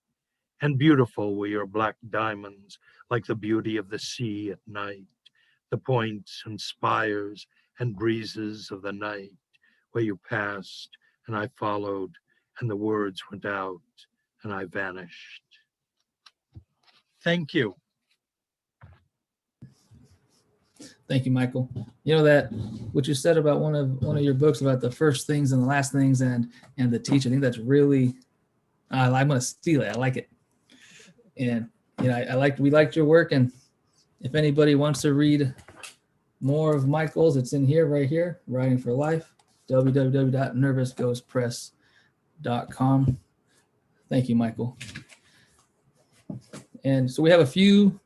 And beautiful were your black diamonds, like the beauty of the sea at night, the points and spires and breezes of the night, where you passed and I followed, and the words went out and I vanished. Thank you. Thank you, Michael. You know that what you said about one of your books about the first things and the last things and the teach. I think that's really. I'm going to steal it. I like it, and we liked your work. And if anybody wants to read more of Michael's, it's in here, right here, Writing for Life. www.nervousghostpress.com. Thank you, Michael. And so we have two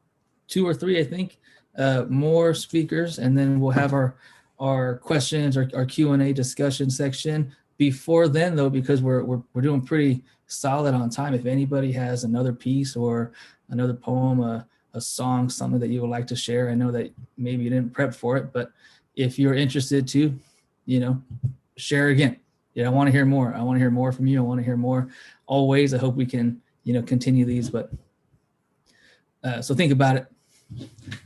or three, I think. More speakers, and then we'll have our questions, our Q&A discussion section. Before then, though, because we're doing pretty solid on time, if anybody has another piece or another poem, a song, something that you would like to share, I know that maybe you didn't prep for it, but if you're interested to, share again. I want to hear more. I want to hear more from you. I want to hear more. Always, I hope we can, continue these, but so think about it.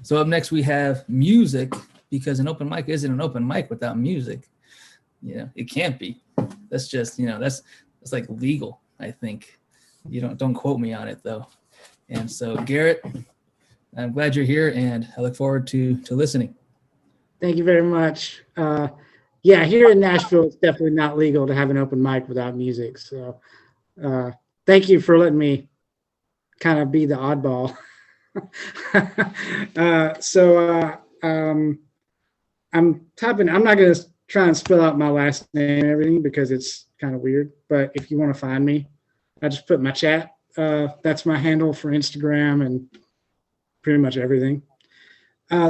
So up next we have music, because an open mic isn't an open mic without music. It can't be. That's just, that's like legal, I think. Don't quote me on it though. And so Garrett, I'm glad you're here and I look forward to listening. Thank you very much. Yeah, here in Nashville, it's definitely not legal to have an open mic without music. So thank you for letting me kind of be the oddball. I'm typing. I'm not going to try and spell out my last name and everything because it's kind of weird. But if you want to find me, I just put my chat. That's my handle for Instagram and pretty much everything.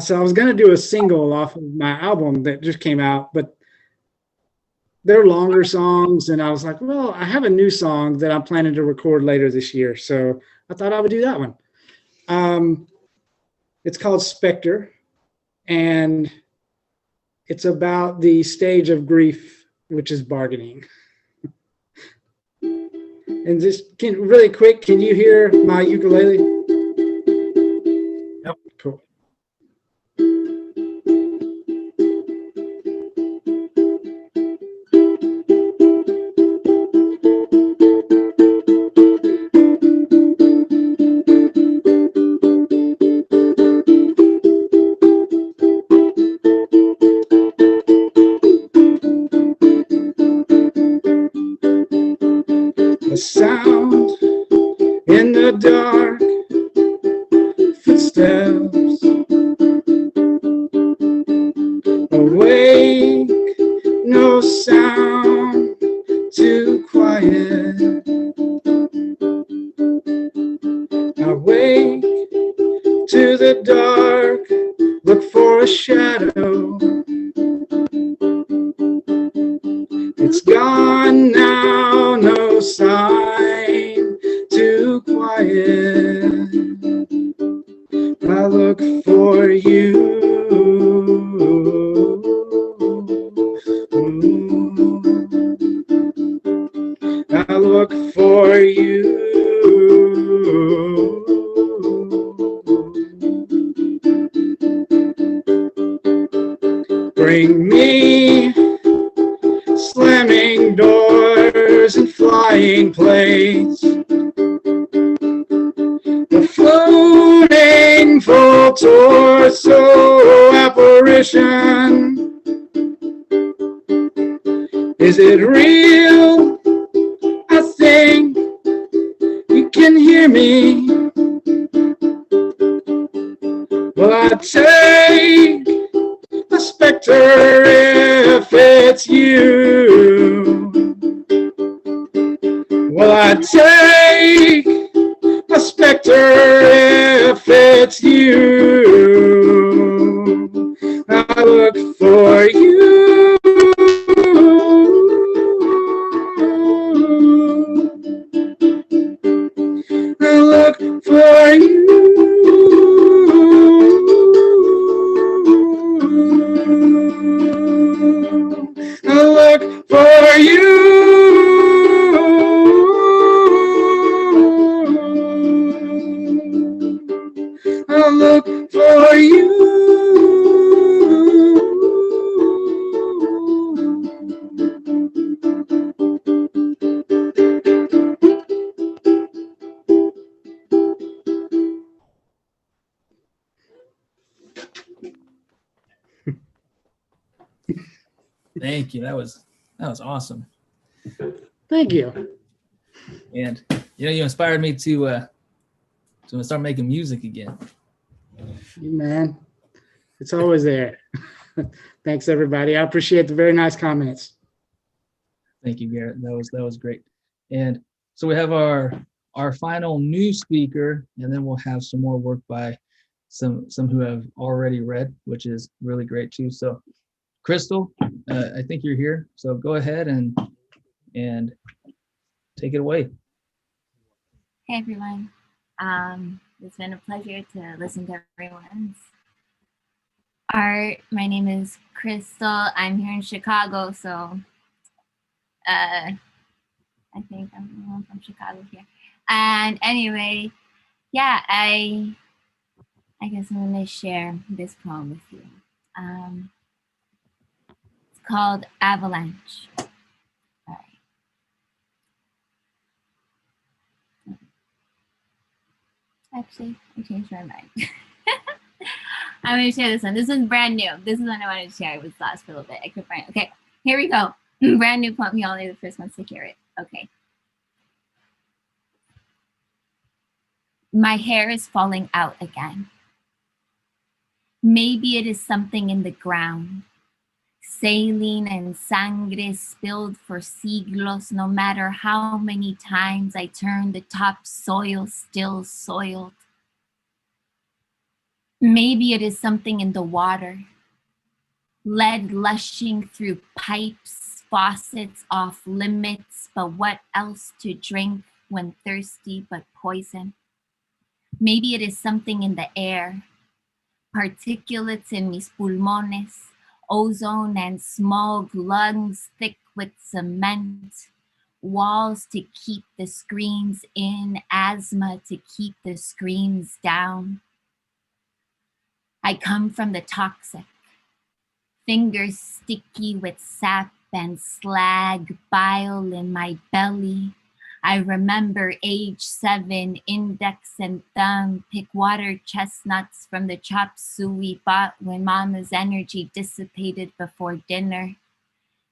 So I was going to do a single off of my album that just came out, but they're longer songs. And I was like, well, I have a new song that I'm planning to record later this year. So I thought I would do that one. It's called Spectre, and it's about the stage of grief, which is bargaining. And just really quick, can you hear my ukulele? Yep. Cool. Sound in the dark, footsteps awake, no sound, too quiet. I wake to the dark, look for a shadow. It's gone now, no sign, too quiet. I look for you. I look for you. Bring me slamming doors and flying plates. The floating full torso apparition. Is it real? I think hear me? Will I take a specter if it's you? Will I take a specter if it's you? I look for you. I look for you. I look for you. I look for you. Thank you. That was awesome. Thank you. And you inspired me to start making music again. Man, it's always there. Thanks, everybody. I appreciate the very nice comments. Thank you, Garrett. That was great. And so we have our final new speaker, and then we'll have some more work by some who have already read, which is really great too. So, Crystal, I think you're here. So go ahead and take it away. Hey everyone. It's been a pleasure to listen to everyone's art. My name is Crystal. I'm here in Chicago, so I think I'm the one from Chicago here. And anyway, yeah, I guess I'm gonna share this poem with you. It's called Avalanche. All right. Actually, I changed my mind. I'm gonna share this one. This one's brand new. This is one I wanted to share. It was lost for a little bit. I couldn't find it. Okay, here we go. Brand new poem. Y'all are the first ones to hear it. Okay. My hair is falling out again. Maybe it is something in the ground. Saline and sangre spilled for siglos, no matter how many times I turn, the topsoil still soiled. Maybe it is something in the water. Lead lushing through pipes, faucets off limits, but what else to drink when thirsty but poison? Maybe it is something in the air. Particulates in mis pulmones, ozone and smog, lungs thick with cement, walls to keep the screams in, asthma to keep the screams down. I come from the toxic, fingers sticky with sap and slag, bile in my belly. I remember age 7, index and thumb, pick water chestnuts from the chop suey bought when mama's energy dissipated before dinner.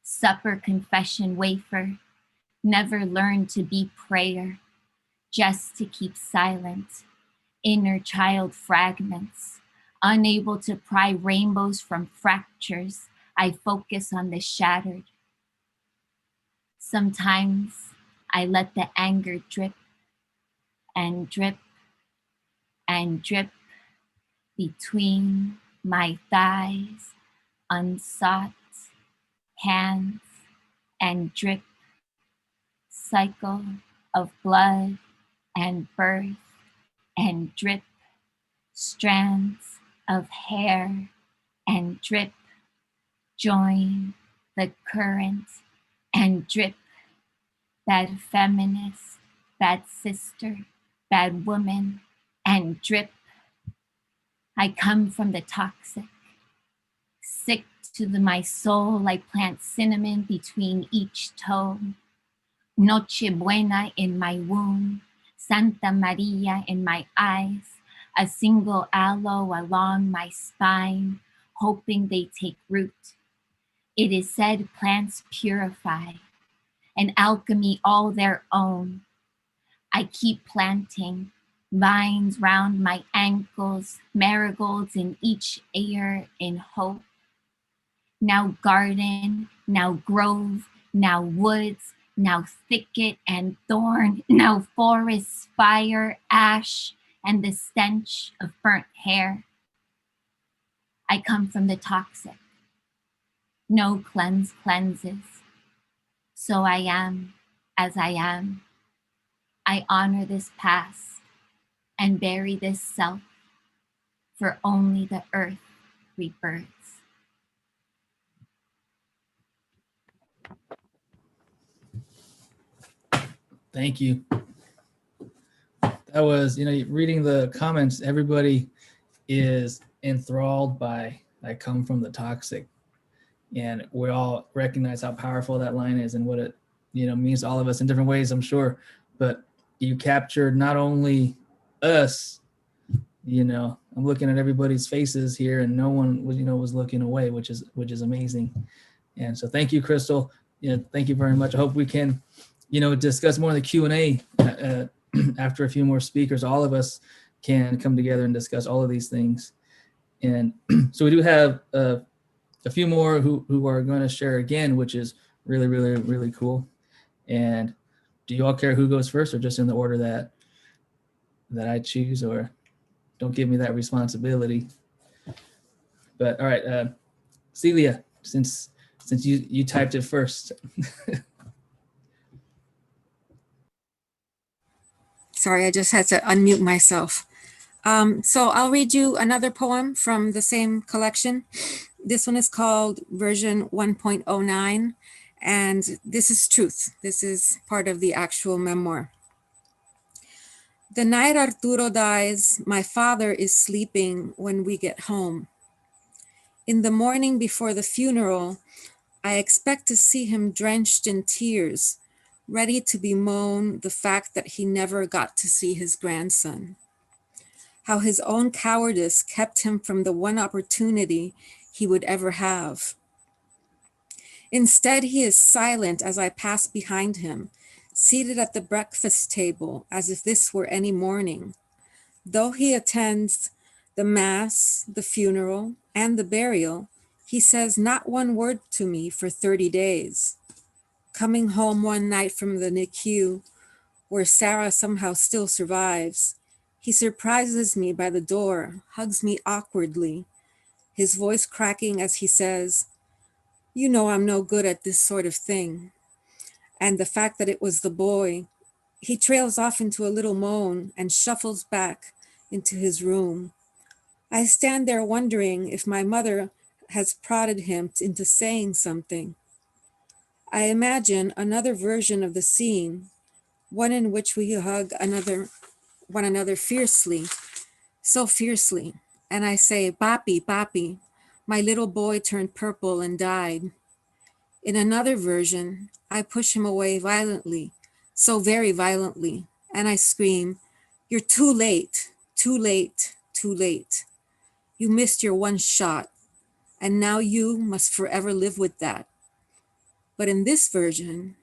Supper confession wafer, never learned to be prayer, just to keep silent. Inner child fragments, unable to pry rainbows from fractures, I focus on the shattered. Sometimes I let the anger drip and drip and drip between my thighs, unsought hands, and drip, cycle of blood and birth, and drip, strands of hair, and drip, join the current, and drip, bad feminist, bad sister, bad woman, and drip. I come from the toxic. Sick to my soul, I plant cinnamon between each toe. Noche buena in my womb, Santa Maria in my eyes, a single aloe along my spine, hoping they take root. It is said plants purify, an alchemy all their own. I keep planting vines round my ankles, marigolds in each ear in hope. Now garden, now grove, now woods, now thicket and thorn, now forest, fire, ash, and the stench of burnt hair. I come from the toxic. No cleanse cleanses. So I am as I am. I honor this past and bury this self, for only the earth rebirths. Thank you. That was, reading the comments, everybody is enthralled by I come from the toxic. And we all recognize how powerful that line is and what it, means to all of us in different ways, I'm sure. But you captured not only us, I'm looking at everybody's faces here and no one was, was looking away, which is amazing. And so thank you, Crystal. Thank you very much. I hope we can, discuss more in the Q&A after a few more speakers. All of us can come together and discuss all of these things. And so we do have a few more who are going to share again, which is really, really, really cool. And do you all care who goes first or just in the order that I choose, or don't give me that responsibility? But all right, Celia, since you typed it first. Sorry, I just had to unmute myself. So I'll read you another poem from the same collection. This one is called version 1.09, and this is truth. This is part of the actual memoir. The night Arturo dies, my father is sleeping when we get home. In the morning before the funeral, I expect to see him drenched in tears, ready to bemoan the fact that he never got to see his grandson. How his own cowardice kept him from the one opportunity he would ever have. Instead, he is silent as I pass behind him, seated at the breakfast table as if this were any morning. Though he attends the mass, the funeral, and the burial, he says not one word to me for 30 days. Coming home one night from the NICU, where Sarah somehow still survives, he surprises me by the door, hugs me awkwardly, his voice cracking as he says, "You know I'm no good at this sort of thing." And the fact that it was the boy, he trails off into a little moan and shuffles back into his room. I stand there wondering if my mother has prodded him into saying something. I imagine another version of the scene, one in which we hug one another fiercely, so fiercely. And I say, "Papi, papi, my little boy turned purple and died." In another version, I push him away violently, so very violently, and I scream, "You're too late, too late, too late. You missed your one shot, and now you must forever live with that." But in this version,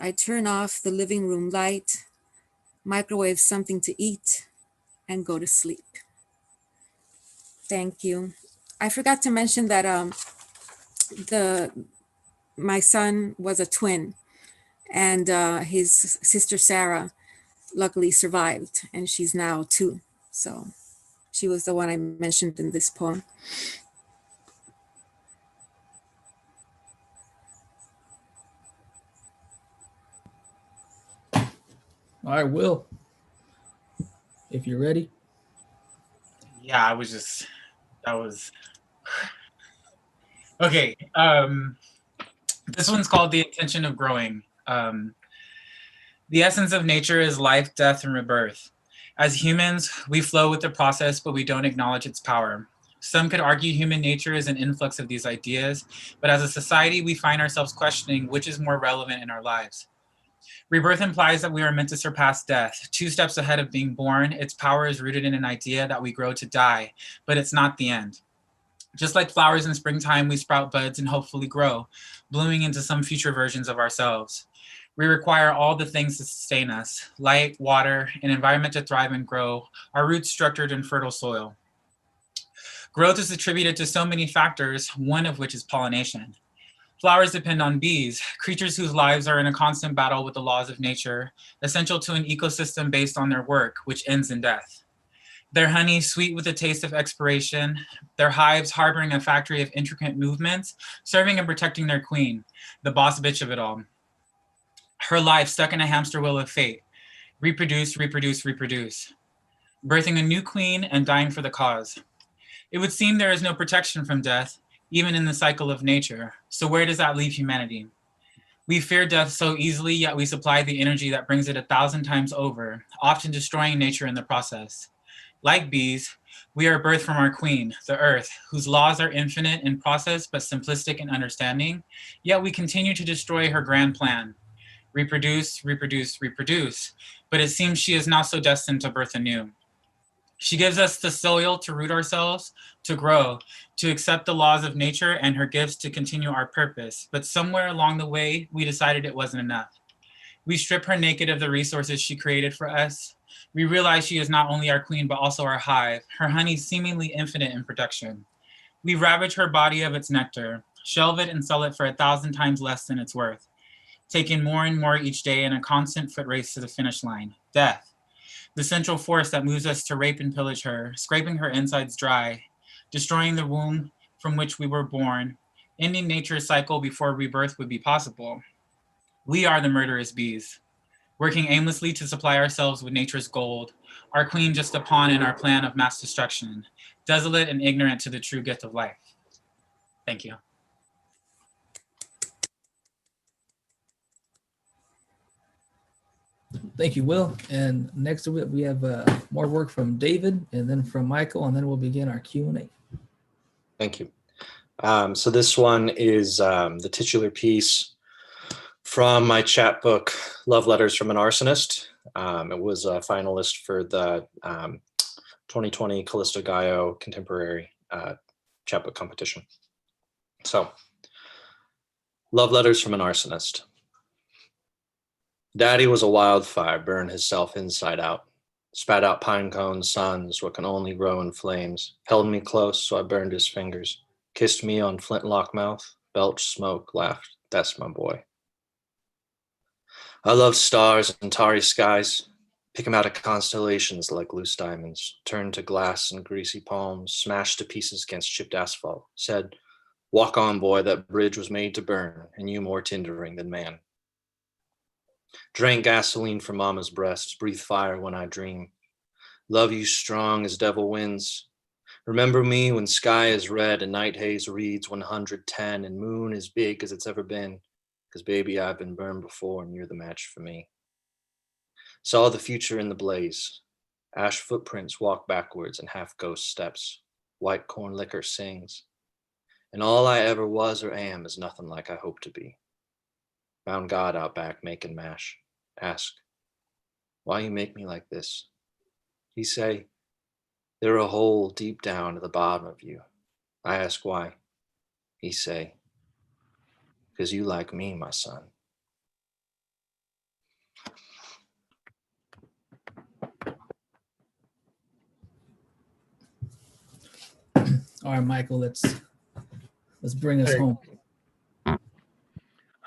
I turn off the living room light, microwave something to eat, and go to sleep. Thank you. I forgot to mention that my son was a twin, and his sister Sarah luckily survived, and she's now 2. So she was the one I mentioned in this poem. All right, Will, if you're ready. Yeah, that was okay. This one's called The Intention of Growing. The essence of nature is life, death, and rebirth. As humans, we flow with the process, but we don't acknowledge its power. Some could argue human nature is an influx of these ideas, but as a society, we find ourselves questioning which is more relevant in our lives. Rebirth implies that we are meant to surpass death. 2 steps ahead of being born, its power is rooted in an idea that we grow to die, but it's not the end. Just like flowers in springtime, we sprout buds and hopefully grow, blooming into some future versions of ourselves. We require all the things to sustain us: light, water, an environment to thrive and grow, our roots structured in fertile soil. Growth is attributed to so many factors, one of which is pollination. Flowers depend on bees, creatures whose lives are in a constant battle with the laws of nature, essential to an ecosystem based on their work, which ends in death. Their honey, sweet with a taste of expiration, their hives harboring a factory of intricate movements, serving and protecting their queen, the boss bitch of it all. Her life stuck in a hamster wheel of fate, reproduce, reproduce, reproduce, birthing a new queen and dying for the cause. It would seem there is no protection from death, even in the cycle of nature. So where does that leave humanity? We fear death so easily, yet we supply the energy that brings it 1,000 times over, often destroying nature in the process. Like bees, we are birthed from our queen, the earth, whose laws are infinite in process but simplistic in understanding, yet we continue to destroy her grand plan. Reproduce, reproduce, reproduce, but it seems she is not so destined to birth anew. She gives us the soil to root ourselves, to grow, to accept the laws of nature and her gifts to continue our purpose. But somewhere along the way, we decided it wasn't enough. We strip her naked of the resources she created for us. We realize she is not only our queen, but also our hive, her honey seemingly infinite in production. We ravage her body of its nectar, shelve it and sell it for 1,000 times less than its worth, taking more and more each day in a constant foot race to the finish line, death. The central force that moves us to rape and pillage her, scraping her insides dry, destroying the womb from which we were born, ending nature's cycle before rebirth would be possible. We are the murderous bees, working aimlessly to supply ourselves with nature's gold, our queen just a pawn in our plan of mass destruction, desolate and ignorant to the true gift of life. Thank you. Thank you, Will. And next to it, we have more work from David and then from Michael, and then we'll begin our Q&A. Thank you. So this one is the titular piece from my chapbook, Love Letters from an Arsonist. It was a finalist for the 2020 Callisto Gaio Contemporary chapbook competition. So, Love Letters from an Arsonist. Daddy was a wildfire, burned himself inside out, spat out pine cone suns, what can only grow in flames, held me close so I burned his fingers, kissed me on flintlock mouth, belched smoke, laughed, that's my boy. I love stars and tarry skies, pick 'em out of constellations like loose diamonds, turned to glass and greasy palms, smashed to pieces against chipped asphalt, said, walk on boy, that bridge was made to burn, and you more tindering than man. Drank gasoline from mama's breast, breathe fire when I dream. Love you strong as devil winds. Remember me when sky is red and night haze reads 110 and moon as big as it's ever been. Cause baby, I've been burned before and you're the match for me. Saw the future in the blaze. Ash footprints walk backwards and half ghost steps. White corn liquor sings. And all I ever was or am is nothing like I hope to be. Found God out back making mash. Ask, why you make me like this? He say, there a hole deep down at the bottom of you. I ask why. He say, because you like me, my son. All right, Michael, let's bring us home.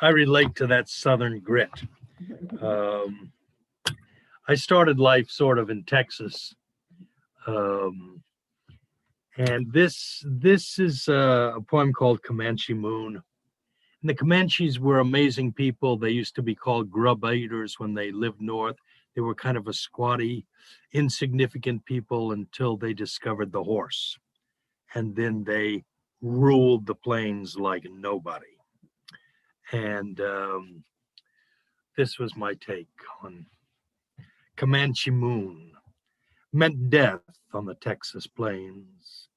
I relate to that Southern grit. I started life sort of in Texas. And this is a poem called Comanche Moon. And the Comanches were amazing people. They used to be called grub eaters when they lived north. They were kind of a squatty, insignificant people until they discovered the horse. And then they ruled the plains like nobody. And this was my take on Comanche Moon. Meant death on the Texas plains.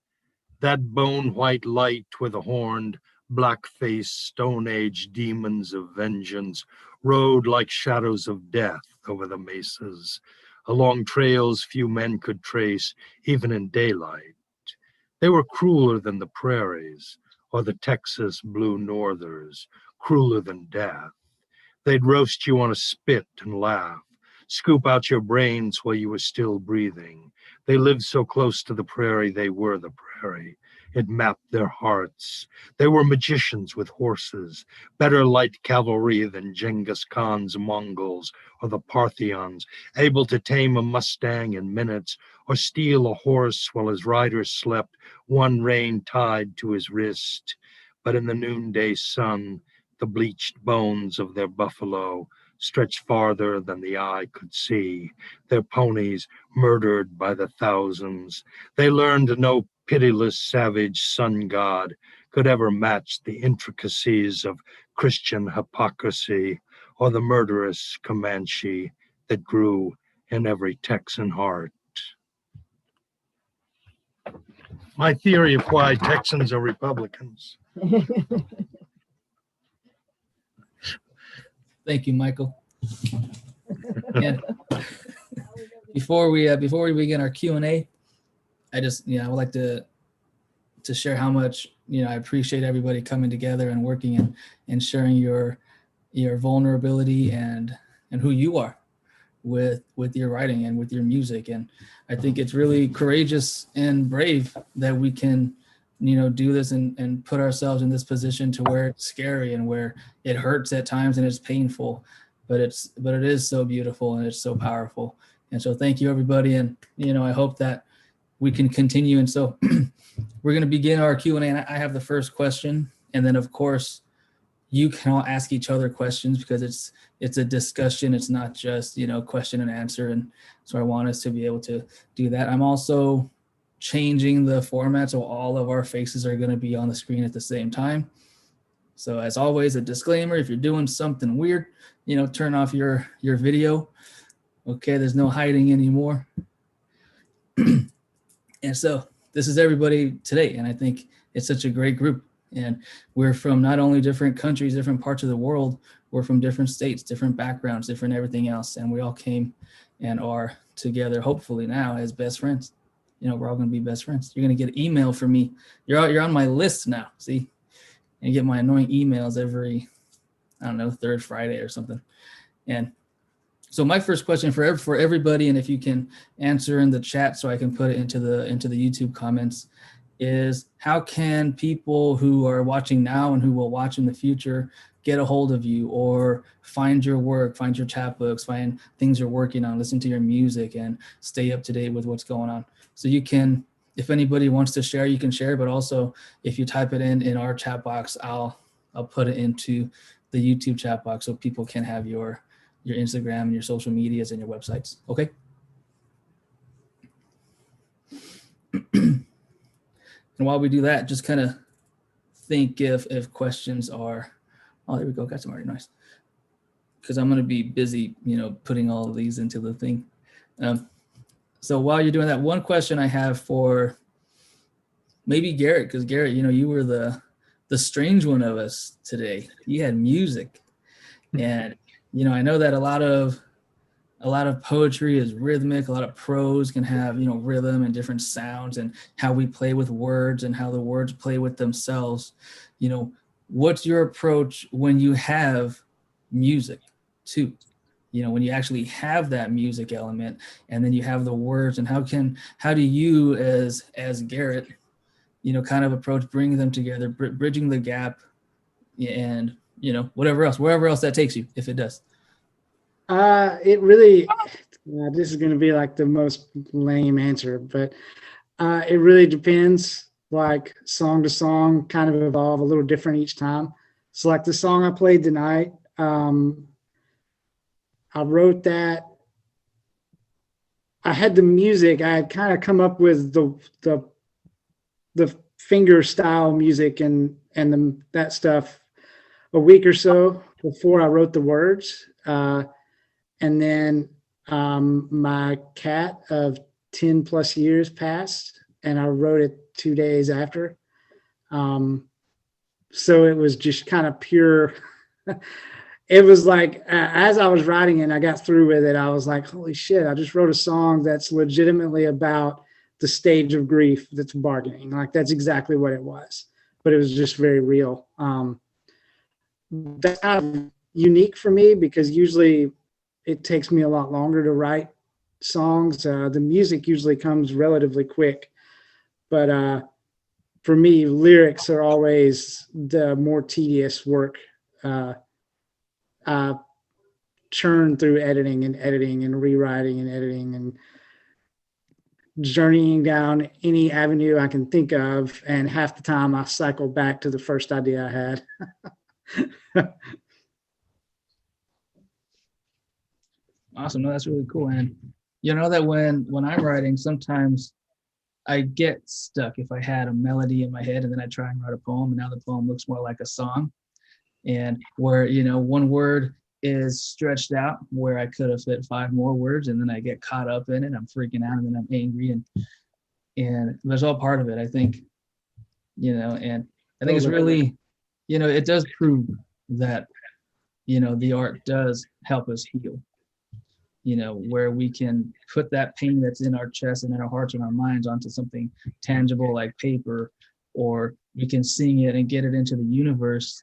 That bone-white light with the horned, black-faced, stone-age demons of vengeance rode like shadows of death over the mesas, along trails few men could trace, even in daylight. They were crueler than the prairies, or the Texas blue northers, crueler than death. They'd roast you on a spit and laugh, scoop out your brains while you were still breathing. They lived so close to the prairie, they were the prairie. It mapped their hearts. They were magicians with horses, better light cavalry than Genghis Khan's Mongols or the Parthians, able to tame a Mustang in minutes or steal a horse while his rider slept, one rein tied to his wrist. But in the noonday sun, the bleached bones of their buffalo stretched farther than the eye could see, their ponies murdered by the thousands. They learned no pitiless savage sun god could ever match the intricacies of Christian hypocrisy or the murderous Comanche that grew in every Texan heart. My theory of why Texans are Republicans. Thank you, Michael. And before we begin our Q&A, I just I would like to share how much I appreciate everybody coming together and working and sharing your vulnerability and who you are with your writing and with your music. And I think it's really courageous and brave that we can do this and put ourselves in this position to where it's scary and where it hurts at times and it's painful, but it is so beautiful and it's so powerful. And so thank you, everybody. And I hope that we can continue. And so we're going to begin our Q&A. And I have the first question, and then of course you can all ask each other questions because it's a discussion. It's not just question and answer. And so I want us to be able to do that. I'm also changing the format so all of our faces are going to be on the screen at the same time. So as always, a disclaimer: if you're doing something weird, turn off your video. Okay, there's no hiding anymore. And so this is everybody today, and I think it's such a great group. And we're from not only different countries, different parts of the world, we're from different states, different backgrounds, different everything else, and we all came and are together, hopefully now, as best friends. We're all going to be best friends. You're going to get an email from me. You're on my list now. See, and you get my annoying emails every, third Friday or something. And so my first question for everybody, and if you can answer in the chat so I can put it into the YouTube comments, is how can people who are watching now and who will watch in the future get a hold of you or find your work, find your chapbooks, find things you're working on, listen to your music, and stay up to date with what's going on? So you can, if anybody wants to share, you can share, but also if you type it in our chat box, I'll put it into the YouTube chat box so people can have your Instagram and your social medias and your websites. Okay. And while we do that, just kind of think if questions are, there we go, got some already, nice. Because I'm going to be busy, putting all of these into the thing. So while you're doing that, one question I have for maybe Garrett, because Garrett, you were the strange one of us today. You had music, and I know that a lot of poetry is rhythmic. A lot of prose can have rhythm and different sounds, and how we play with words and how the words play with themselves. What's your approach when you have music too? When you actually have that music element, and then you have the words, and how do you as Garrett, kind of approach bringing them together, bridging the gap, and wherever else that takes you, if it does. It really, this is going to be like the most lame answer, but it really depends. Like song to song kind of evolve a little different each time. So like the song I played tonight, I wrote that. I had the music. I had kind of come up with the finger style music and that stuff a week or so before I wrote the words. And then my cat of 10 plus years passed, and I wrote it 2 days after. So it was just kind of pure. It was like, as I was writing it, I got through with it. I was like, holy shit, I just wrote a song that's legitimately about the stage of grief that's bargaining. Like that's exactly what it was, but it was just very real. That's how I've unique for me because usually it takes me a lot longer to write songs. The music usually comes relatively quick, but for me, lyrics are always the more tedious work. I churn through editing and rewriting and editing and journeying down any avenue I can think of. And half the time I cycle back to the first idea I had. Awesome. No, that's really cool. And you know that when I'm writing, sometimes I get stuck if I had a melody in my head and then I try and write a poem, and now the poem looks more like a song. And where, you know, one word is stretched out where I could have fit 5 more words, and then I get caught up in it. I'm freaking out, and then I'm angry, and that's all part of it, I think. You know, and I think it's really, you know, it does prove that, you know, the art does help us heal. You know, where we can put that pain that's in our chest and in our hearts and our minds onto something tangible like paper, or we can sing it and get it into the universe,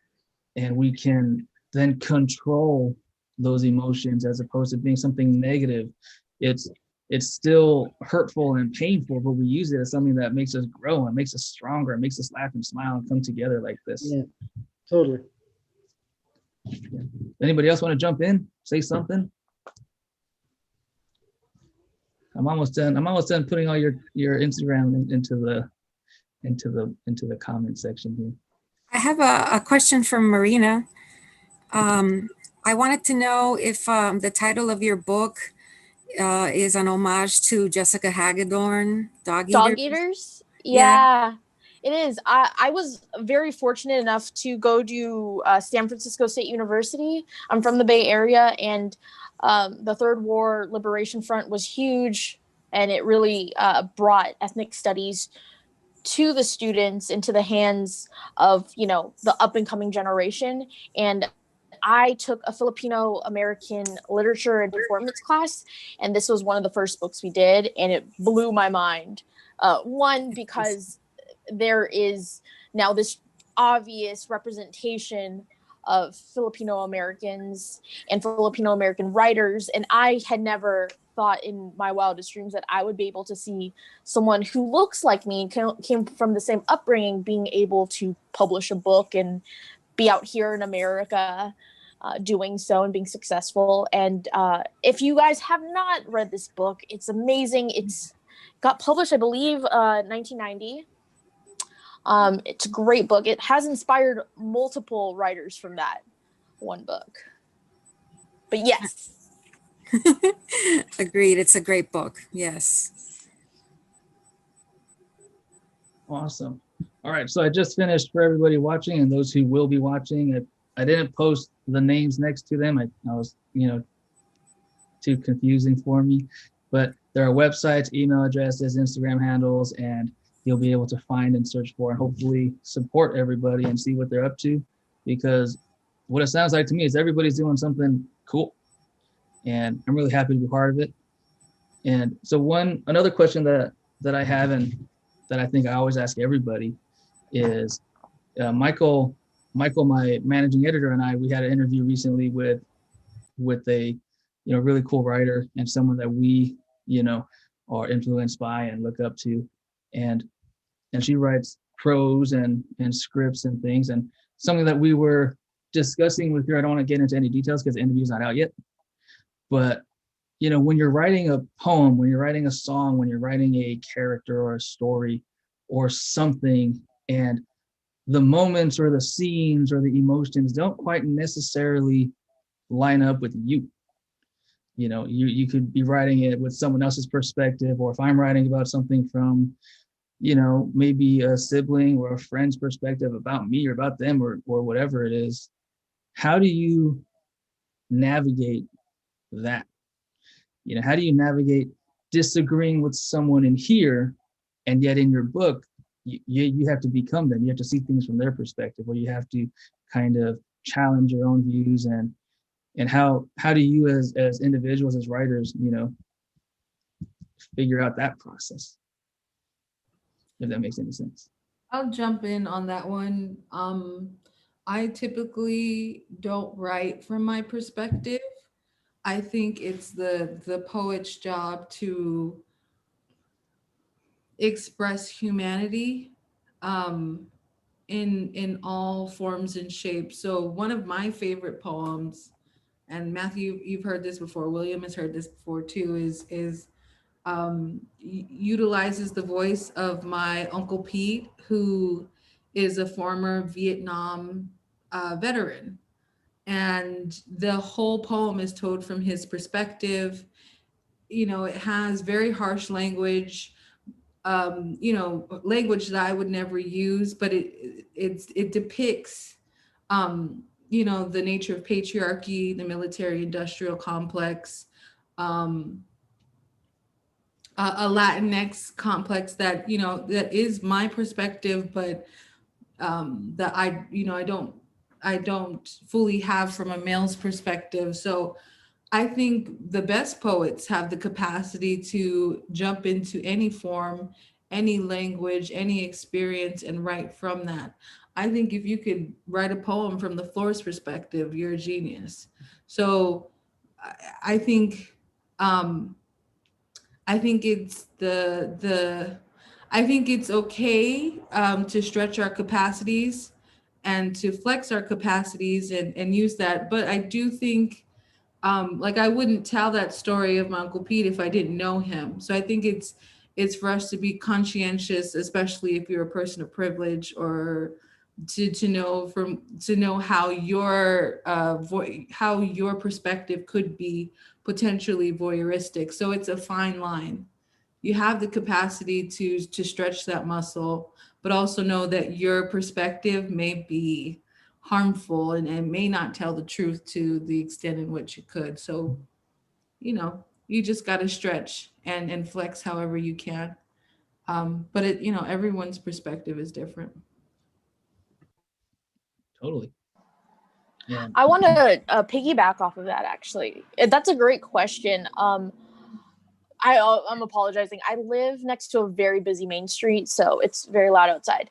and we can then control those emotions as opposed to being something negative. It's still hurtful and painful, but we use it as something that makes us grow and makes us stronger and makes us laugh and smile and come together like this. Yeah, totally. Yeah. Anybody else want to jump in, say something? I'm almost done. I'm almost done putting all your Instagram into the comment section here. I have a question from Marina. I wanted to know if the title of your book is an homage to Jessica Hagedorn, Dog Eaters? Yeah, it is. I was very fortunate enough to go to San Francisco State University. I'm from the Bay Area, and the Third War Liberation Front was huge, and it really brought ethnic studies to the students, into the hands of, you know, the up and coming generation. And I took a Filipino American literature and performance class, and this was one of the first books we did, and it blew my mind. One, because there is now this obvious representation of Filipino Americans and Filipino American writers, and I had never thought in my wildest dreams that I would be able to see someone who looks like me, came from the same upbringing, being able to publish a book and be out here in America doing so and being successful. And if you guys have not read this book, it's amazing. It's got published, I believe, 1990. It's a great book. It has inspired multiple writers from that one book. But yes. Agreed. It's a great book. Yes. Awesome. All right. So I just finished for everybody watching and those who will be watching. I didn't post the names next to them. I was, you know, too confusing for me. But there are websites, email addresses, Instagram handles, and you'll be able to find and search for and hopefully support everybody and see what they're up to. Because what it sounds like to me is everybody's doing something cool. And I'm really happy to be part of it. And so another question that I have and that I think I always ask everybody is, Michael, my managing editor, and we had an interview recently with a, you know, really cool writer and someone that we, you know, are influenced by and look up to. And she writes prose and scripts and things. And something that we were discussing with her, I don't want to get into any details because the interview's not out yet. But, you know, when you're writing a poem, when you're writing a song, when you're writing a character or a story or something, and the moments or the scenes or the emotions don't quite necessarily line up with you. You know, you could be writing it with someone else's perspective, or if I'm writing about something from, you know, maybe a sibling or a friend's perspective about me or about them or whatever it is, how do you navigate that? You know, how do you navigate disagreeing with someone in here, and yet in your book, you have to become them. You have to see things from their perspective, or you have to kind of challenge your own views, and how do you as individuals, as writers, you know, figure out that process, if that makes any sense? I'll jump in on that one. I typically don't write from my perspective. I think it's the poet's job to express humanity in all forms and shapes. So one of my favorite poems, and Matthew, you've heard this before, William has heard this before too, is utilizes the voice of my Uncle Pete, who is a former Vietnam veteran. And the whole poem is told from his perspective. You know, it has very harsh language, you know, language that I would never use, but it depicts, you know, the nature of patriarchy, the military-industrial complex, a Latinx complex that, you know, that is my perspective, but that I, you know, I don't fully have from a male's perspective. So I think the best poets have the capacity to jump into any form, any language, any experience, and write from that. I think if you could write a poem from the floor's perspective, you're a genius. So I think I think it's I think it's okay to stretch our capacities and to flex our capacities and use that. But I do think, like, I wouldn't tell that story of my Uncle Pete if I didn't know him. So I think it's for us to be conscientious, especially if you're a person of privilege, or to know how your how your perspective could be potentially voyeuristic. So it's a fine line. You have the capacity to stretch that muscle, but also know that your perspective may be harmful and may not tell the truth to the extent in which it could. So, you know, you just got to stretch and flex however you can. But it, you know, everyone's perspective is different. Totally. Yeah. I want to piggyback off of that, actually. That's a great question. I'm apologizing. I live next to a very busy main street, so it's very loud outside.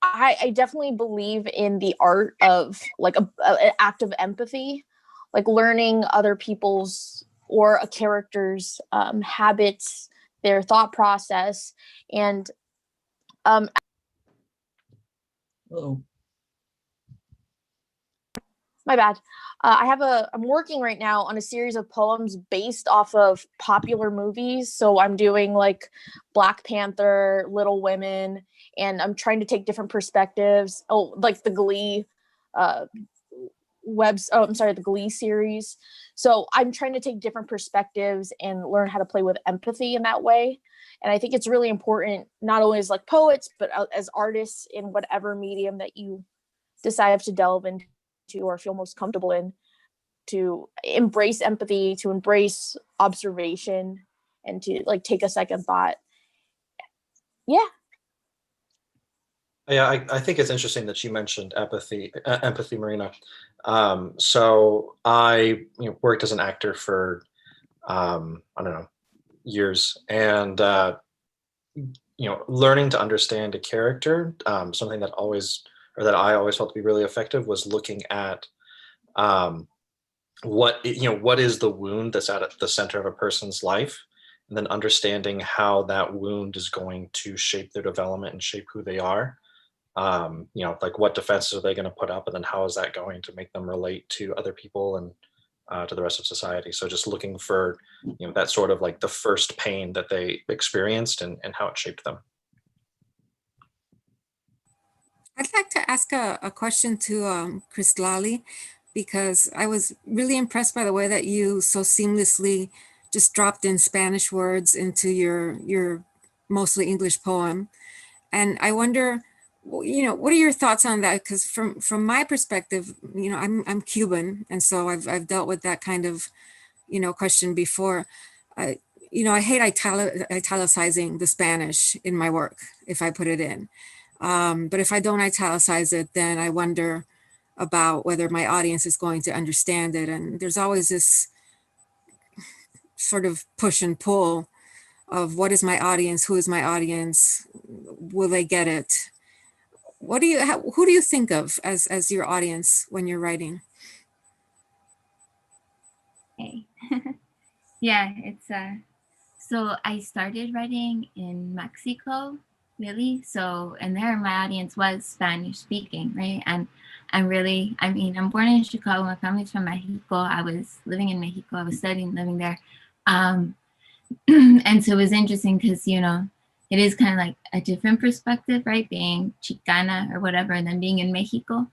I definitely believe in the art of like an act of empathy, like learning other people's or a character's habits, their thought process, and Uh-oh. my bad. I'm working right now on a series of poems based off of popular movies. So I'm doing like Black Panther, Little Women, and I'm trying to take different perspectives. Oh, like the Glee the Glee series. So I'm trying to take different perspectives and learn how to play with empathy in that way. And I think it's really important, not only as like poets, but as artists in whatever medium that you decide to delve into or feel most comfortable in, to embrace empathy, to embrace observation, and to like take a second thought. Yeah. Yeah, I think it's interesting that you mentioned empathy, Marina. So I worked as an actor for I don't know, years, and learning to understand a character, something that I always felt to be really effective was looking at what is the wound that's at the center of a person's life, and then understanding how that wound is going to shape their development and shape who they are. Like what defenses are they going to put up, and then how is that going to make them relate to other people and to the rest of society. So just looking for that sort of like the first pain that they experienced and how it shaped them. I'd like to ask a question to Chris Lally, because I was really impressed by the way that you so seamlessly just dropped in Spanish words into your mostly English poem. And I wonder, what are your thoughts on that? Because from my perspective, I'm Cuban, and so I've dealt with that kind of, question before. I hate italicizing the Spanish in my work if I put it in. But if I don't italicize it, then I wonder about whether my audience is going to understand it. And there's always this sort of push and pull of what is my audience, who is my audience, will they get it? who do you think of as your audience when you're writing? Okay. Yeah, it's so I started writing in Mexico, really. So, and there my audience was Spanish speaking, right? And I'm really, I mean, I'm born in Chicago. My family's from Mexico. I was living in Mexico. I was studying, living there. And so it was interesting because, you know, it is kind of like a different perspective, right? Being Chicana or whatever, and then being in Mexico.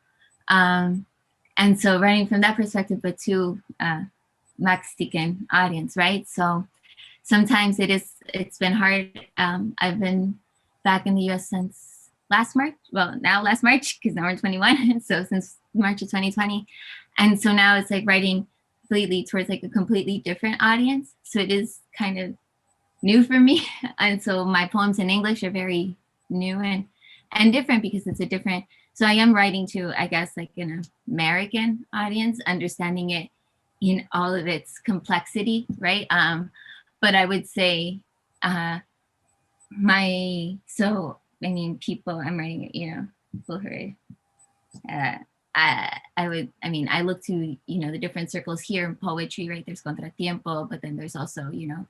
And so writing from that perspective, but to Mexican audience, right? So sometimes it's been hard. I've been back in the US since last March. Well, now last March, because now we're 21. So since March of 2020. And so now it's like writing completely towards like a completely different audience. So it is kind of new for me. And so my poems in English are very new and different because it's a different, so I am writing to, I guess, like an American audience, understanding it in all of its complexity, right? But I would say people I'm writing, you know, people who are, I look to, you know, the different circles here in poetry, right? There's Contratiempo, but then there's also, you know,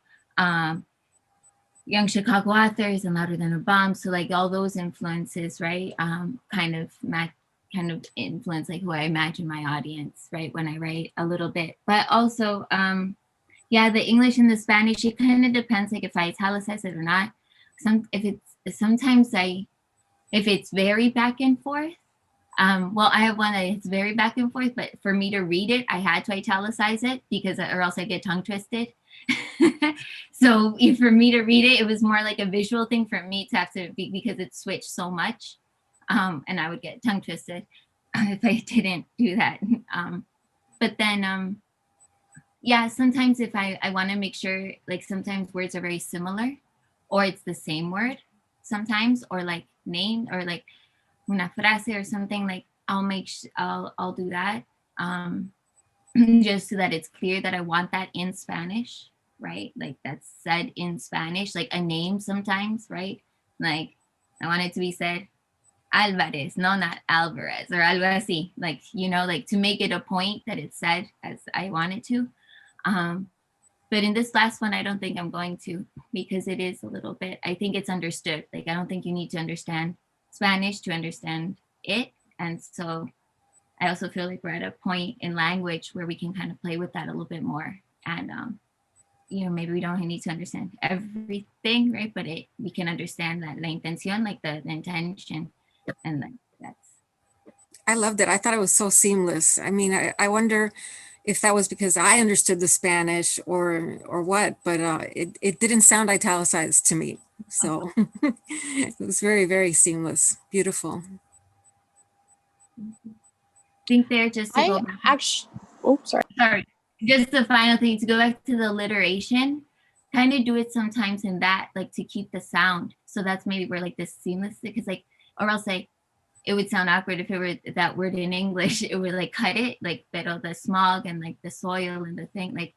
young Chicago authors and Louder Than a Bomb. So like all those influences, right? Kind of influence like who I imagine my audience, right? When I write a little bit, but also, yeah, the English and the Spanish, it kind of depends, like if I italicize it or not. If it's very back and forth, well, I have one that it's very back and forth, but for me to read it, I had to italicize it because, or else I get tongue twisted. So for me to read it, it was more like a visual thing for me to have to be, because it switched so much, and I would get tongue twisted if I didn't do that. But then, yeah, sometimes if I want to make sure, like sometimes words are very similar, or it's the same word sometimes, or like name, or like una frase or something, like I'll do that, just so that it's clear that I want that in Spanish, right? Like that's said in Spanish, like a name sometimes, right? Like I want it to be said Alvarez, no, not Alvarez, or algo así, like, you know, like to make it a point that it's said as I want it to. But in this last one, I don't think I'm going to, because it is a little bit, I think it's understood. Like, I don't think you need to understand Spanish to understand it. And so I also feel like we're at a point in language where we can kind of play with that a little bit more. And, you know, maybe we don't need to understand everything, right? But we can understand that la intención, like the intention, and like that's. I loved it. I thought it was so seamless. I mean, I wonder if that was because I understood the Spanish or what, but it didn't sound italicized to me. So it was very, very seamless. Beautiful. I think there, just to go back. Actually, oh, sorry. Just the final thing, to go back to the alliteration, kind of do it sometimes in that, like to keep the sound. So that's maybe where like this seamless, because like, or else like, it would sound awkward if it were that word in English, it would like cut it, like, pero the smog and like the soil and the thing, like,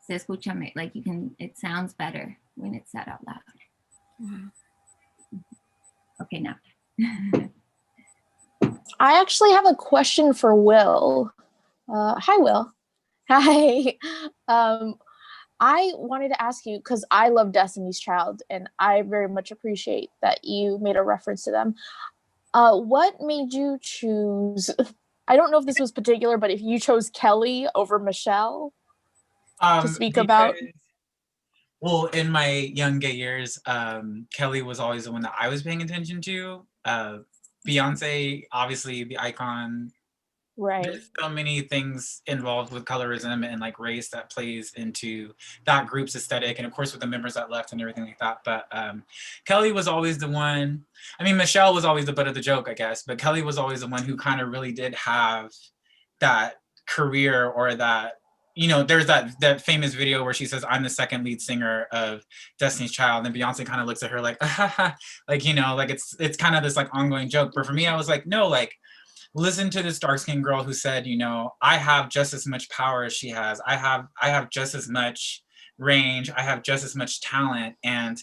se escucha, like you can, it sounds better when it's said out loud. Mm-hmm. Okay, now. I actually have a question for Will. Hi, Will. Hi. I wanted to ask you, because I love Destiny's Child, and I very much appreciate that you made a reference to them. What made you choose, I don't know if this was particular, but if you chose Kelly over Michelle to speak about? Well, in my young gay years, Kelly was always the one that I was paying attention to. Beyonce, obviously the icon. Right. There's so many things involved with colorism and like race that plays into that group's aesthetic, and of course with the members that left and everything like that. But Kelly was always the one. I mean, Michelle was always the butt of the joke, I guess, but Kelly was always the one who kind of really did have that career, or that, you know, there's that famous video where she says, "I'm the second lead singer of Destiny's Child," and Beyonce kind of looks at her like, like, you know, like it's kind of this like ongoing joke. But for me, I was like, no, like, listen to this dark-skinned girl who said, you know, I have just as much power as she has. I have just as much range. I have just as much talent. And,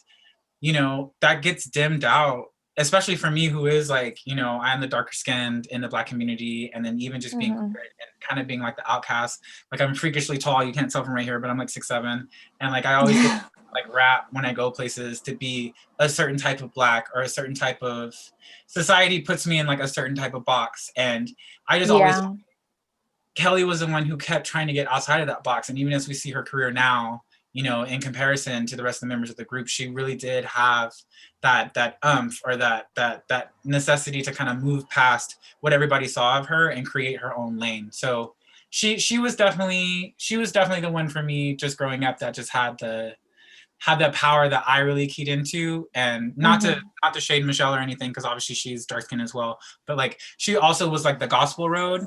you know, that gets dimmed out especially for me, who is like, you know, I'm the darker skinned in the Black community, and then even just being Mhm. and kind of being like the outcast. Like I'm freakishly tall. You can't tell from right here, but I'm like 6'7", and like I always get like rap when I go places to be a certain type of Black or a certain type of society puts me in like a certain type of box, and I just always. Yeah. Kelly was the one who kept trying to get outside of that box, and even as we see her career now, you know, in comparison to the rest of the members of the group, she really did have that umph or that necessity to kind of move past what everybody saw of her and create her own lane. So she was definitely the one for me just growing up that just had that power that I really keyed into. And not to shade Michelle or anything, because obviously she's dark skinned as well, but like she also was like the gospel road.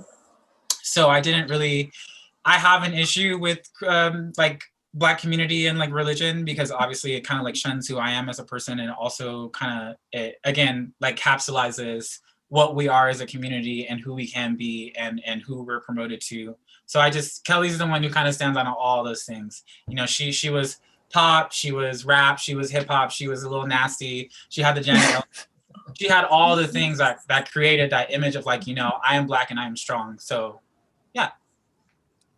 So I have an issue with like Black community and like religion, because obviously it kind of like shuns who I am as a person, and also kind of it again like capsulizes what we are as a community and who we can be and who we're promoted to. So Kelly's the one who kind of stands on all those things. You know, she was pop, she was rap, she was hip hop, she was a little nasty, she had the Janet she had all the things that created that image of like, you know, I am Black and I am strong. So yeah.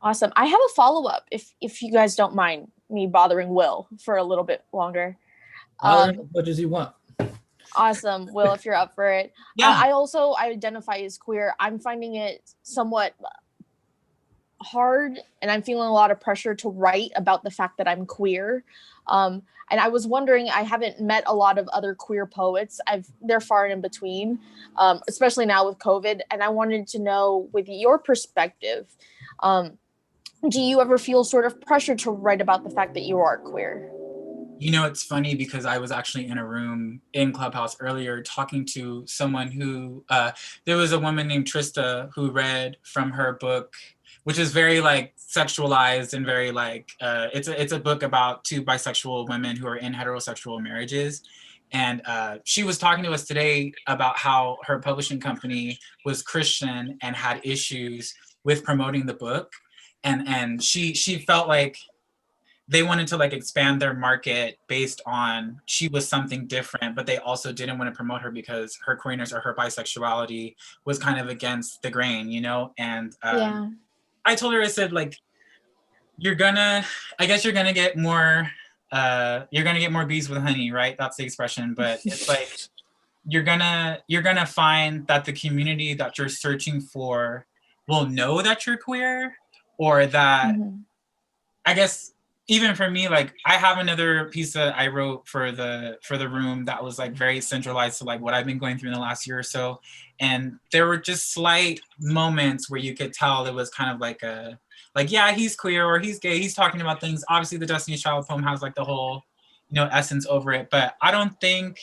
Awesome. I have a follow-up if you guys don't mind me bothering Will for a little bit longer. As much as you want. Awesome. Will, if you're up for it. Yeah. I identify as queer. I'm finding it somewhat hard, and I'm feeling a lot of pressure to write about the fact that I'm queer. And I was wondering, I haven't met a lot of other queer poets. They're far and in between, especially now with COVID. And I wanted to know, with your perspective, do you ever feel sort of pressure to write about the fact that you are queer? You know, it's funny because I was actually in a room in Clubhouse earlier talking to someone who, there was a woman named Trista who read from her book, which is very like sexualized and very like, it's a book about two bisexual women who are in heterosexual marriages. And she was talking to us today about how her publishing company was Christian and had issues with promoting the book. And she felt like they wanted to like expand their market based on she was something different, but they also didn't want to promote her because her queerness or her bisexuality was kind of against the grain, you know? And I told her, I said, like, I guess you're gonna get more bees with honey, right? That's the expression, but it's like, you're gonna find that the community that you're searching for will know that you're queer, or that, I guess, even for me, like I have another piece that I wrote for the room that was like very centralized to like what I've been going through in the last year or so. And there were just slight moments where you could tell it was kind of like yeah, he's queer or he's gay. He's talking about things. Obviously the Destiny's Child poem has like the whole, you know, essence over it. But I don't think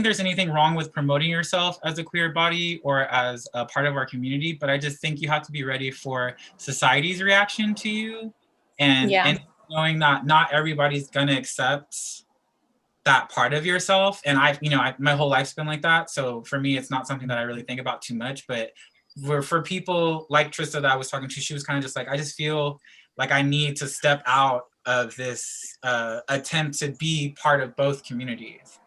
there's anything wrong with promoting yourself as a queer body or as a part of our community, but I just think you have to be ready for society's reaction to you, and knowing that not everybody's gonna accept that part of yourself. And my whole life's been like that. So for me, it's not something that I really think about too much, but for people like Trista that I was talking to, she was kind of just like, I just feel like I need to step out of this attempt to be part of both communities.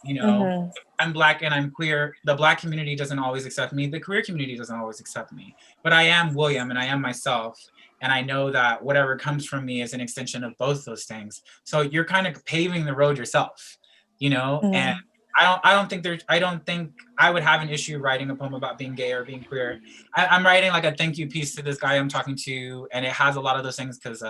You know, I'm Black and I'm queer. The Black community doesn't always accept me. The queer community doesn't always accept me. But I am William and I am myself. And I know that whatever comes from me is an extension of both those things. So you're kind of paving the road yourself, you know? And I don't think I would have an issue writing a poem about being gay or being queer. I'm writing like a thank you piece to this guy I'm talking to, and it has a lot of those things because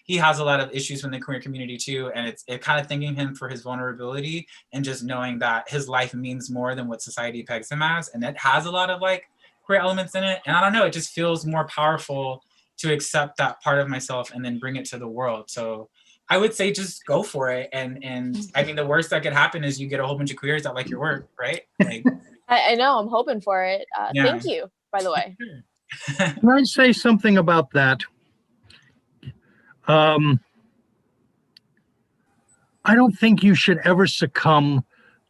he has a lot of issues in the queer community too, and it kind of thanking him for his vulnerability and just knowing that his life means more than what society pegs him as, and it has a lot of like queer elements in it. And I don't know, it just feels more powerful to accept that part of myself and then bring it to the world. So I would say just go for it. And I mean, the worst that could happen is you get a whole bunch of queers that like your work, right? Like, I know, I'm hoping for it. Thank you, by the way. Can I say something about that? I don't think you should ever succumb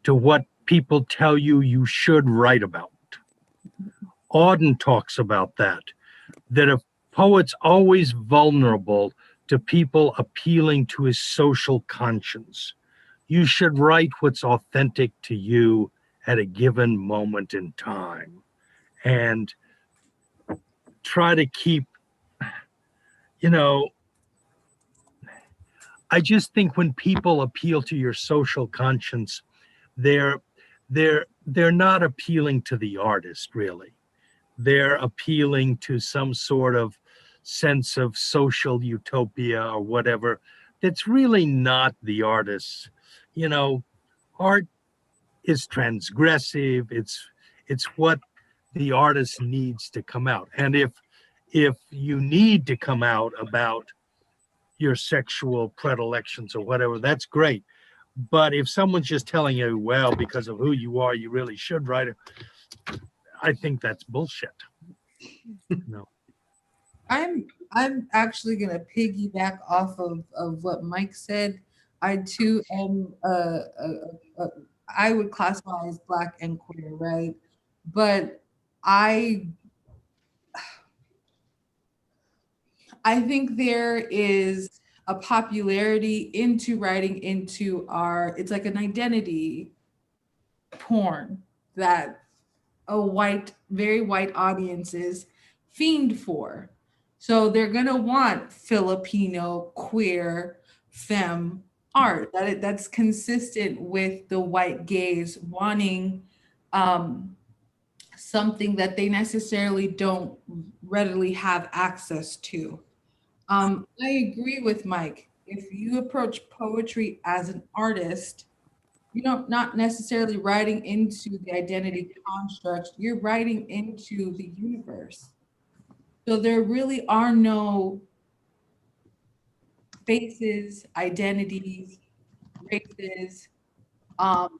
to what people tell you should write about. Auden talks about that a poet's always vulnerable to people appealing to his social conscience. you should write what's authentic to you at a given moment in time, and try to keep, you know, I just think when people appeal to your social conscience, they're not appealing to the artist, really. They're appealing to some sort of sense of social utopia or whatever that's really not the artist's. You know, art is transgressive. It's what the artist needs to come out. And if you need to come out about your sexual predilections or whatever, that's great. But if someone's just telling you, well, because of who you are, you really should write it, I think that's bullshit. No. I'm actually gonna piggyback off of what Mike said. I too am I would classify as Black and queer, right? But I think there is a popularity into writing into it's like an identity porn that very white audiences fiend for. So they're gonna want Filipino queer femme art that's consistent with the white gaze wanting something that they necessarily don't readily have access to. I agree with Mike. If you approach poetry as an artist, you're not necessarily writing into the identity construct, you're writing into the universe. So there really are no faces, identities, races. Not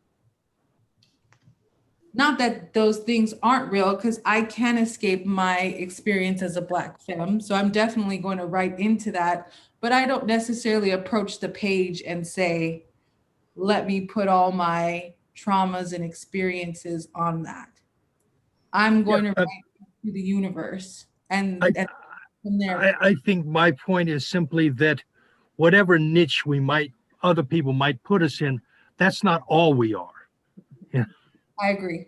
that those things aren't real, because I can't escape my experience as a Black femme. So I'm definitely going to write into that. But I don't necessarily approach the page and say, let me put all my traumas and experiences on that. I'm going to write to the universe. And from there. I think my point is simply that whatever niche other people might put us in, that's not all we are. Yeah. I agree.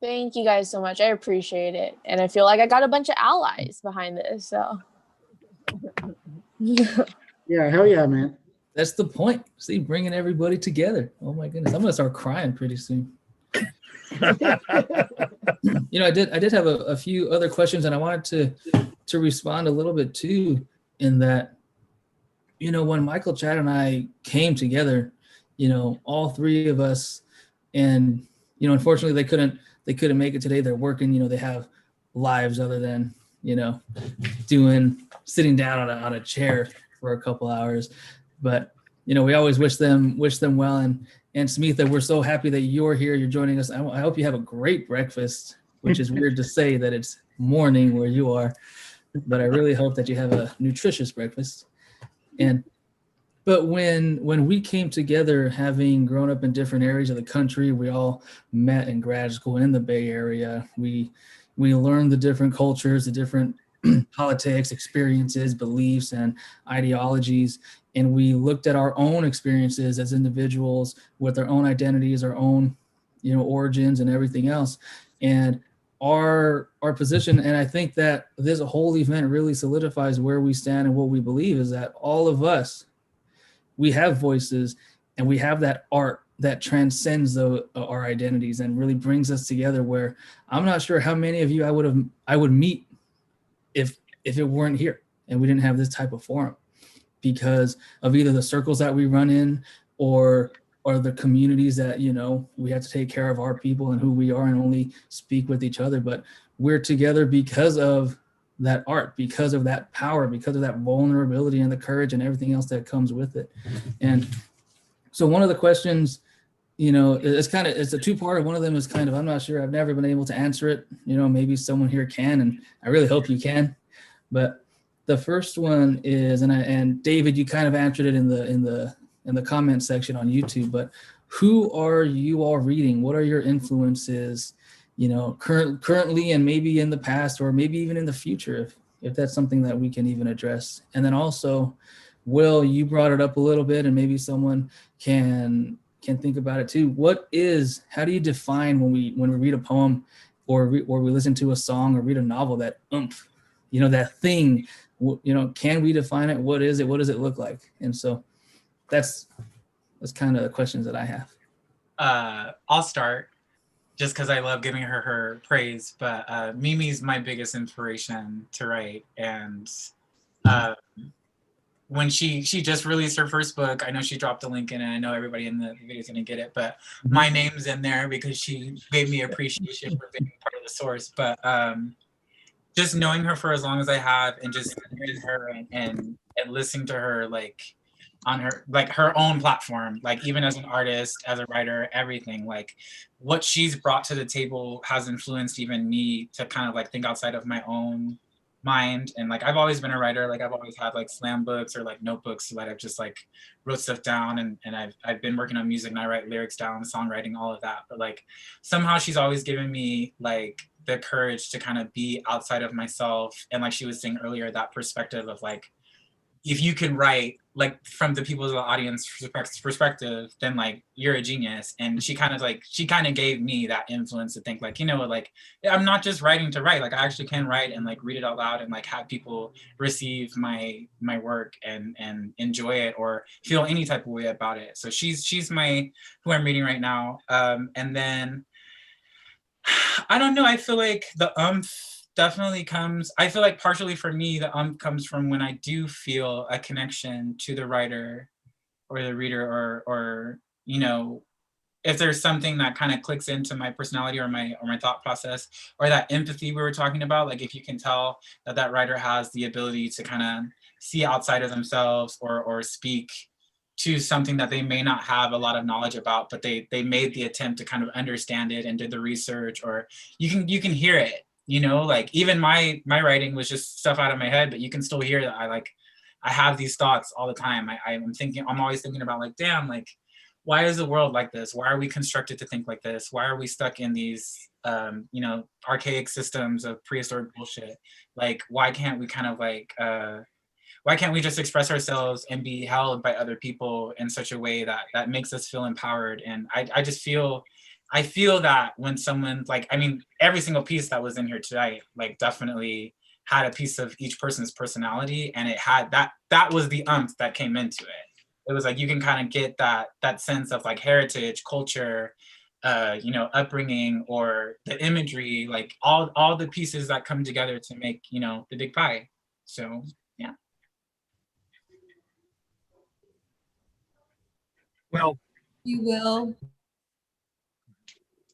Thank you guys so much. I appreciate it. And I feel like I got a bunch of allies behind this. So Yeah, hell yeah, man. That's the point. See, bringing everybody together. Oh my goodness, I'm gonna start crying pretty soon. You know, I did have a few other questions, and I wanted to respond a little bit too. In that, you know, when Michael, Chad, and I came together, you know, all three of us, and you know, unfortunately, they couldn't make it today. They're working. You know, they have lives other than, you know, sitting down on a chair for a couple hours. But you know, we always wish them well. And Smitha, we're so happy that you're here. You're joining us. I hope you have a great breakfast, which is weird to say that it's morning where you are, but I really hope that you have a nutritious breakfast. But when we came together, having grown up in different areas of the country, we all met in grad school in the Bay Area. We learned the different cultures, the different politics, experiences, beliefs, and ideologies. And we looked at our own experiences as individuals with our own identities, our own, you know, origins and everything else. And our position, and I think that this whole event really solidifies where we stand and what we believe, is that all of us, we have voices and we have that art that transcends our identities and really brings us together, where I'm not sure how many of you I would meet if it weren't here and we didn't have this type of forum, because of either the circles that we run in or the communities that, you know, we have to take care of our people and who we are and only speak with each other. But we're together because of that art, because of that power, because of that vulnerability and the courage and everything else that comes with it. And so one of the questions, you know, it's a two-parter. One of them is kind of, I'm not sure, I've never been able to answer it. You know, maybe someone here can, and I really hope you can. But the first one is, and David, you kind of answered it in the comment section on YouTube, but who are you all reading? What are your influences, you know, currently and maybe in the past, or maybe even in the future, if that's something that we can even address. And then also, Will, you brought it up a little bit, and maybe someone can think about it too. How do you define when we read a poem or we listen to a song or read a novel, that oomph, that thing, can we define it? What is it? What does it look like? And so that's kind of the questions that I have. I'll start just because I love giving her praise, but Mimi's my biggest inspiration to write. And when she just released her first book, I know she dropped a link in it. I know everybody in the video is going to get it, but my name's in there because she gave me appreciation for being part of the source. But just knowing her for as long as I have, and just hearing her and listening to her, like on her own platform, like even as an artist, as a writer, everything, like what she's brought to the table has influenced even me to kind of like think outside of my own mind. And like I've always been a writer, like I've always had like slam books or like notebooks that I've just like wrote stuff down, and I've been working on music and I write lyrics down, songwriting, all of that. But like somehow she's always given me like the courage to kind of be outside of myself. And like she was saying earlier, that perspective of like, if you can write like from the people's audience perspective, then like you're a genius. And she kind of gave me that influence to think like, like I'm not just writing to write, like I actually can write and like read it out loud and like have people receive my work and enjoy it or feel any type of way about it. So she's who I'm reading right now. And then I don't know, I feel like the definitely comes, I feel like partially for me, the comes from when I do feel a connection to the writer or the reader, or if there's something that kind of clicks into my personality or my thought process, or that empathy we were talking about, like if you can tell that writer has the ability to kind of see outside of themselves or speak to something that they may not have a lot of knowledge about, but they made the attempt to kind of understand it and did the research, or you can hear it. Like even my writing was just stuff out of my head, but you can still hear that I have these thoughts all the time. I'm always thinking about like, damn, like, why is the world like this? Why are we constructed to think like this? Why are we stuck in these, archaic systems of prehistoric bullshit? Like, why can't we kind of like, why can't we just express ourselves and be held by other people in such a way that makes us feel empowered? And I feel that when someone like, every single piece that was in here tonight, like definitely had a piece of each person's personality, and it had that was the that came into it. It was like, you can kind of get that sense of like heritage, culture, upbringing, or the imagery, like all the pieces that come together to make, the big pie. So, yeah. Well, You will.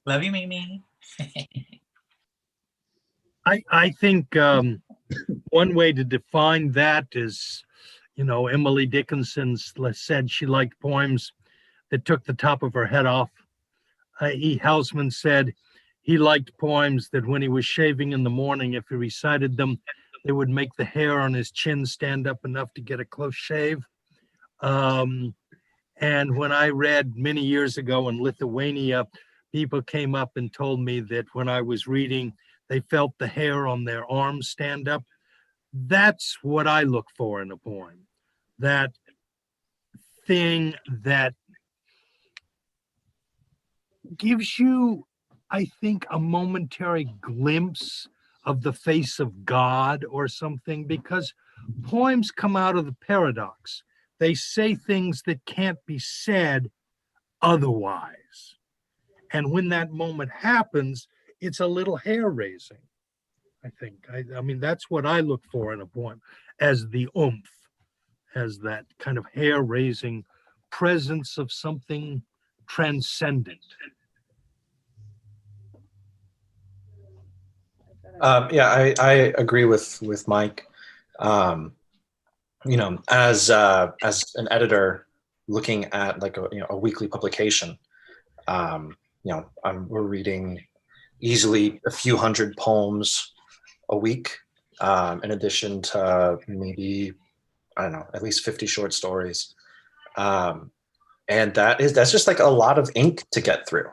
Love you, Mimi. I think one way to define that is, Emily Dickinson said she liked poems that took the top of her head off. E. Housman said he liked poems that when he was shaving in the morning, if he recited them, they would make the hair on his chin stand up enough to get a close shave. And when I read many years ago in Lithuania, people came up and told me that when I was reading, they felt the hair on their arms stand up. That's what I look for in a poem. That thing that gives you, I think, a momentary glimpse of the face of God or something, because poems come out of the paradox. They say things that can't be said otherwise. And when that moment happens, it's a little hair-raising, I think. I mean, that's what I look for in a poem, as the oomph, as that kind of hair-raising presence of something transcendent. I agree with Mike. As an editor looking at like a weekly publication, we're reading easily a few hundred poems a week, in addition to maybe, I don't know, at least 50 short stories. And that's just like a lot of ink to get through,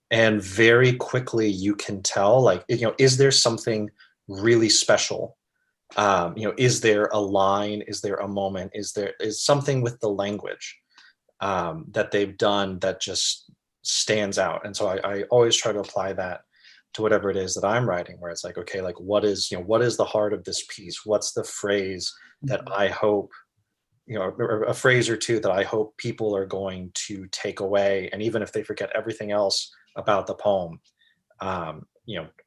and very quickly you can tell, like, is there something really special Is there a line? Is there a moment? Is something with the language that they've done that just stands out? And so I always try to apply that to whatever it is that I'm writing, where it's like, okay, like what is the heart of this piece? What's the phrase that I hope, or a phrase or two that I hope people are going to take away? And even if they forget everything else about the poem, I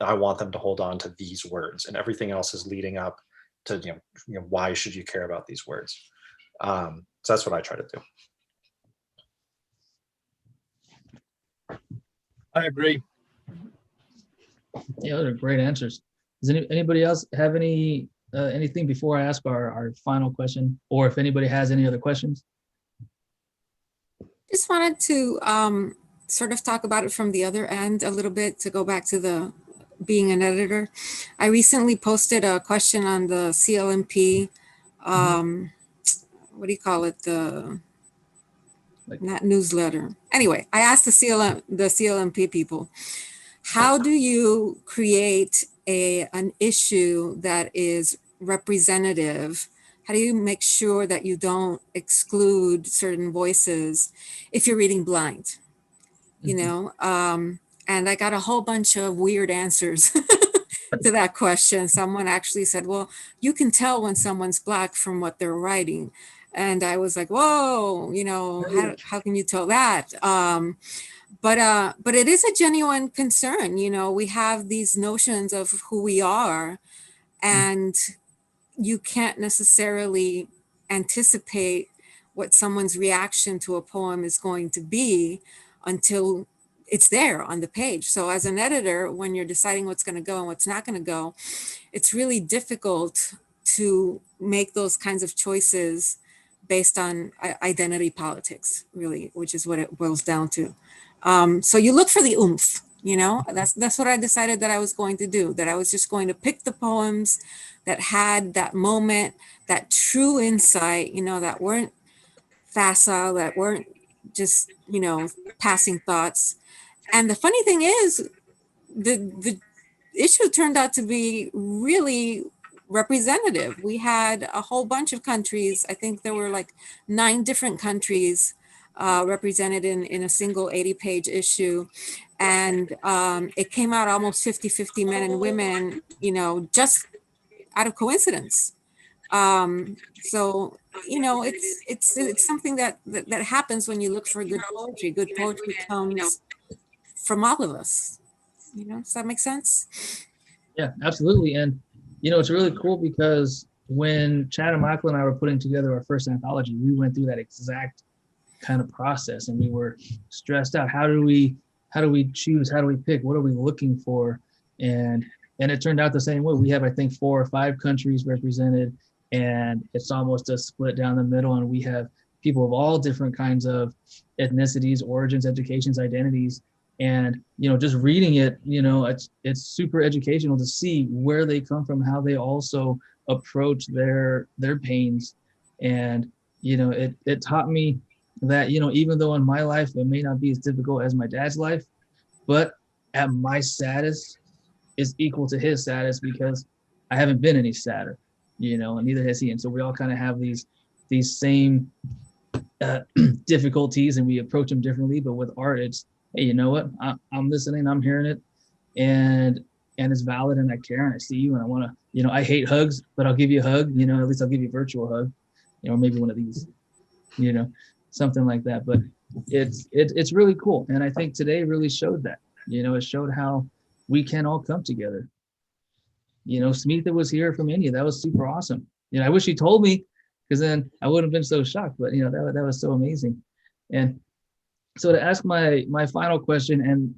want them to hold on to these words, and everything else is leading up to, why should you care about these words? So that's what I try to do. I agree. Yeah, those are great answers. Does anybody else have anything before I ask our final question, or if anybody has any other questions? Just wanted to sort of talk about it from the other end a little bit, to go back to the being an editor. I recently posted a question on the CLMP, what do you call it? Not newsletter. Anyway, I asked the CLMP people, how do you create an issue that is representative? How do you make sure that you don't exclude certain voices if you're reading blind? And I got a whole bunch of weird answers to that question. Someone actually said, well, you can tell when someone's Black from what they're writing. And I was like, whoa, how can you tell that? But it is a genuine concern. We have these notions of who we are, and you can't necessarily anticipate what someone's reaction to a poem is going to be until it's there on the page. So as an editor, when you're deciding what's going to go and what's not going to go, it's really difficult to make those kinds of choices based on identity politics, really, which is what it boils down to. So you look for the oomph, that's what I decided that I was going to do, that I was just going to pick the poems that had that moment, that true insight, that weren't facile, that weren't just, passing thoughts. And the funny thing is, the issue turned out to be really representative. We had a whole bunch of countries. I think there were like 9 different countries represented in a single 80-page issue. And it came out almost 50-50 men and women, just out of coincidence. So, it's something that happens when you look for good poetry. Good poetry comes from all of us. Does that make sense? Yeah, absolutely. And, it's really cool because when Chad and Michael and I were putting together our first anthology, we went through that exact kind of process, and we were stressed out. How do we choose? How do we pick? What are we looking for? And it turned out the same way. We have, I think, 4 or 5 countries represented, and it's almost a split down the middle. And we have people of all different kinds of ethnicities, origins, educations, identities. And, just reading it, it's super educational to see where they come from, how they also approach their pains. And, it taught me that, even though in my life, it may not be as difficult as my dad's life, but at my saddest is equal to his saddest, because I haven't been any sadder, and neither has he. And so we all kind of have these same difficulties, and we approach them differently. But with art, it's, hey, you know what? I'm listening, I'm hearing it, and it's valid, and I care, and I see you, and I want to, I hate hugs, but I'll give you a hug, at least I'll give you a virtual hug, or maybe one of these, something like that. But it's really cool. And I think today really showed that, it showed how we can all come together. Smitha was here from India. That was super awesome. I wish he told me, because then I wouldn't have been so shocked, but that was so amazing. And so to ask my final question, and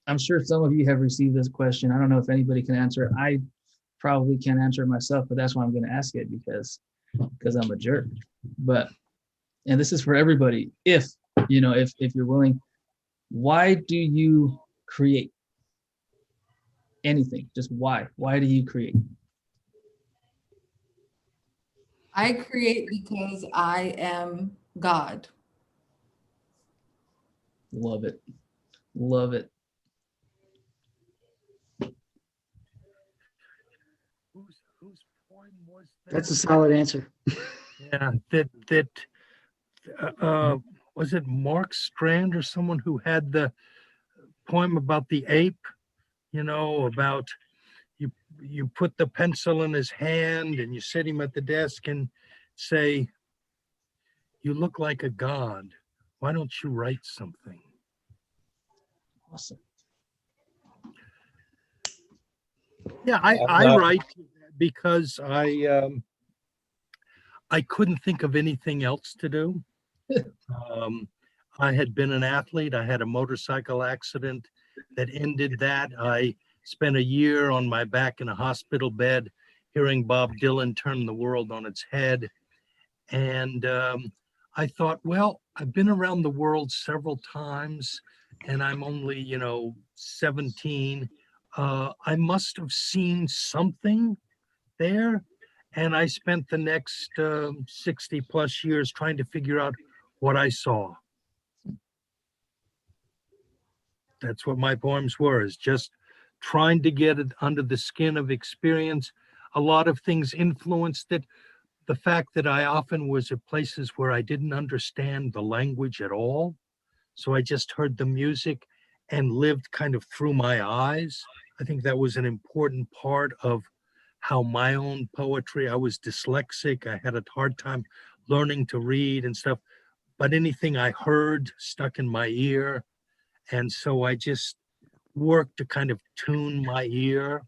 I'm sure some of you have received this question. I don't know if anybody can answer it. I probably can't answer it myself, but that's why I'm going to ask it, because I'm a jerk. And this is for everybody. If you're willing, why do you create anything? Just why? Why do you create? I create because I am God. Love it. Love it. poem was that? That's a solid answer. Yeah, was it Mark Strand or someone who had the poem about the ape, about you put the pencil in his hand and you sit him at the desk and say, "You look like a god. Why don't you write something?" Awesome. Yeah, I write because I couldn't think of anything else to do. I had been an athlete. I had a motorcycle accident that ended that. I spent a year on my back in a hospital bed hearing Bob Dylan turn the world on its head. And I thought, well, I've been around the world several times and I'm only, 17. I must have seen something there. And I spent the next 60 plus years trying to figure out what I saw. That's what my poems were, is just trying to get it under the skin of experience. A lot of things influenced it. The fact that I often was at places where I didn't understand the language at all. So I just heard the music and lived kind of through my eyes. I think that was an important part of how my own poetry, I was dyslexic. I had a hard time learning to read and stuff, but anything I heard stuck in my ear. And so I just worked to kind of tune my ear.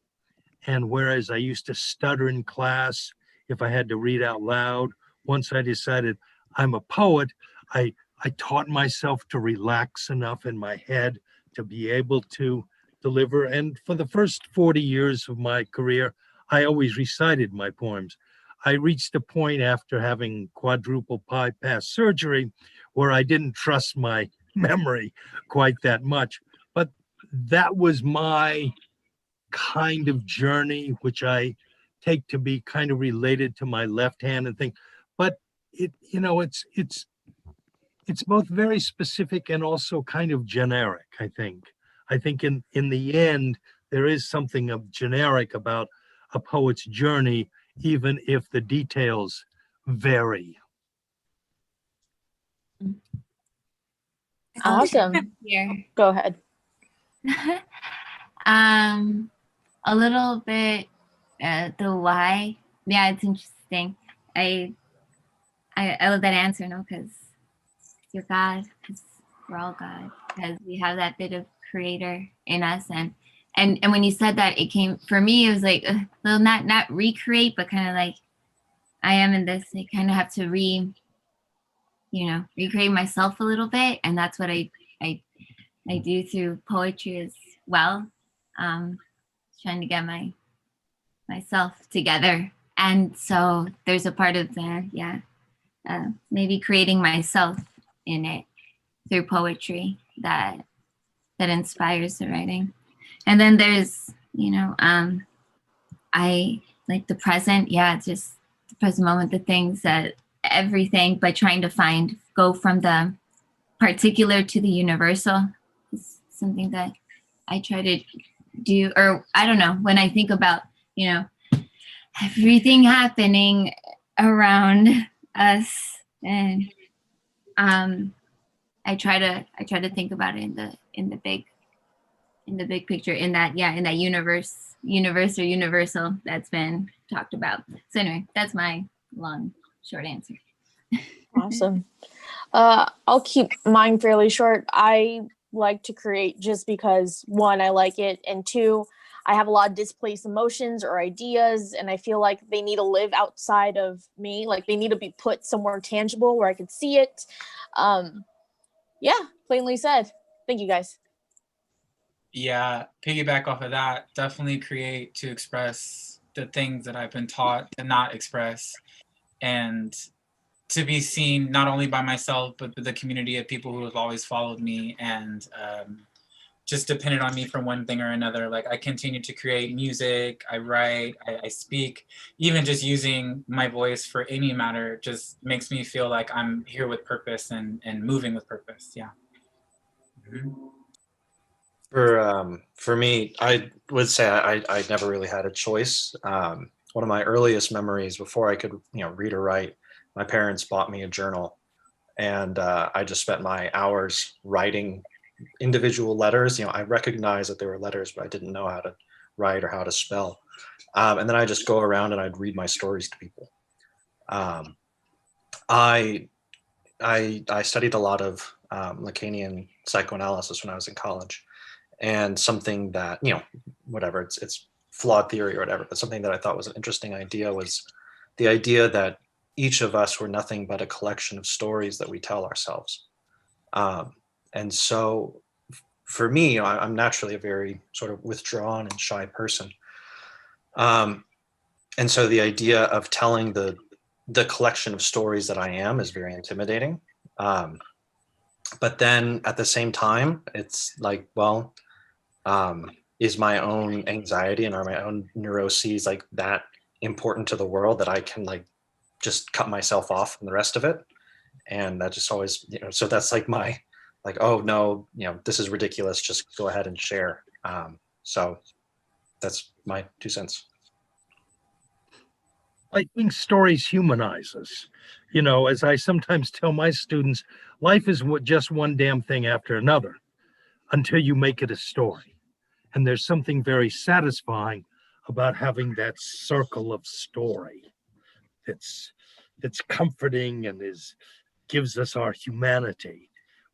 And whereas I used to stutter in class if I had to read out loud, once I decided I'm a poet, I taught myself to relax enough in my head to be able to deliver. And for the first 40 years of my career, I always recited my poems. I reached a point after having quadruple bypass surgery where I didn't trust my memory quite that much. But that was my kind of journey, which I take to be kind of related to my left hand and thing. But it's both very specific and also kind of generic, I think. I think in the end, there is something of generic about a poet's journey, even if the details vary. Awesome. Here. Go ahead. A little bit the why. Yeah, it's interesting. I love that answer, no, because you're God, because we're all God, because we have that bit of creator in us. And when you said that, it came, for me, it was like, well, not recreate, but kind of like, I am in this, I kind of have to recreate myself a little bit. And that's what I do through poetry as well. Trying to get myself together. And so there's a part of that, maybe creating myself in it through poetry that inspires the writing. And then there's, I like the present, just the present moment, the things that everything, but trying to go from the particular to the universal is something that I try to do, or I don't know, when I think about, everything happening around us, and I try to think about it in the big picture, in that universe or universal that's been talked about. So anyway, that's my long, short answer. Awesome. I'll keep mine fairly short. I like to create just because, one, I like it, and two, I have a lot of displaced emotions or ideas, and I feel like they need to live outside of me. Like they need to be put somewhere tangible where I can see it. Plainly said. Thank you, guys. Yeah, piggyback off of that, definitely create to express the things that I've been taught to not express, and to be seen not only by myself, but the community of people who have always followed me and just depended on me for one thing or another. Like I continue to create music, I write, I speak, even just using my voice for any matter just makes me feel like I'm here with purpose and moving with purpose. Yeah. Mm-hmm. For me, I would say I never really had a choice. one of my earliest memories before I could, read or write. My parents bought me a journal, and I just spent my hours writing individual letters. I recognized that they were letters, but I didn't know how to write or how to spell. And then I just go around and I'd read my stories to people. I studied a lot of Lacanian psychoanalysis when I was in college, and something that, whatever, it's flawed theory or whatever, but something that I thought was an interesting idea was the idea that each of us were nothing but a collection of stories that we tell ourselves. And so for me, I'm naturally a very sort of withdrawn and shy person. And so the idea of telling the collection of stories that I am is very intimidating. But then at the same time, it's like, well, is my own anxiety and are my own neuroses like that important to the world that I can like just cut myself off from the rest of it? And that just always, so that's like my, like, oh no, this is ridiculous, just go ahead and share. So that's my 2 cents. I think stories humanize us. As I sometimes tell my students, life is just one damn thing after another until you make it a story. And there's something very satisfying about having that circle of story. It's comforting and gives us our humanity.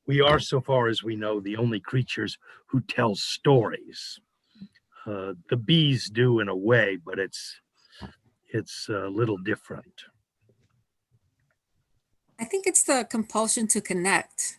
We are, so far as we know, the only creatures who tell stories. The bees do in a way, but it's a little different. I think it's the compulsion to connect.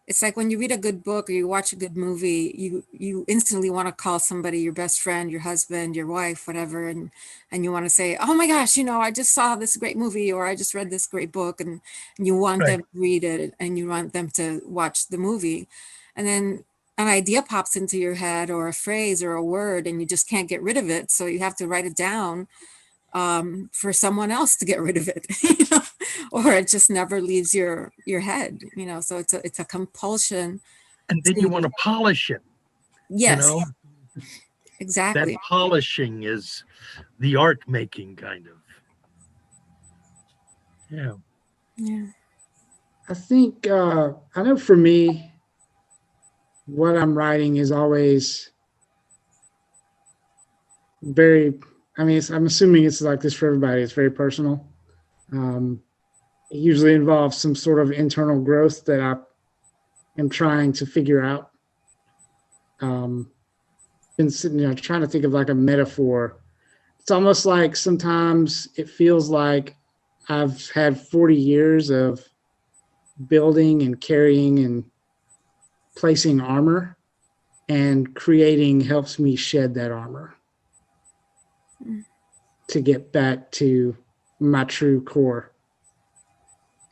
It's like when you read a good book or you watch a good movie, you instantly want to call somebody, your best friend, your husband, your wife, whatever, and you want to say, oh my gosh, I just saw this great movie, or I just read this great book, and you want Right. them to read it and you want them to watch the movie. And then an idea pops into your head, or a phrase or a word, and you just can't get rid of it. So you have to write it down for someone else to get rid of it, or it just never leaves your head, so it's a compulsion. And then you want to polish it. Yes, exactly. That polishing is the art making kind of. Yeah. I think, I know for me, what I'm writing is always very, I'm assuming it's like this for everybody. It's very personal. It usually involves some sort of internal growth that I am trying to figure out. Been sitting, trying to think of like a metaphor. It's almost like sometimes it feels like I've had 40 years of building and carrying and placing armor, and creating helps me shed that armor to get back to my true core.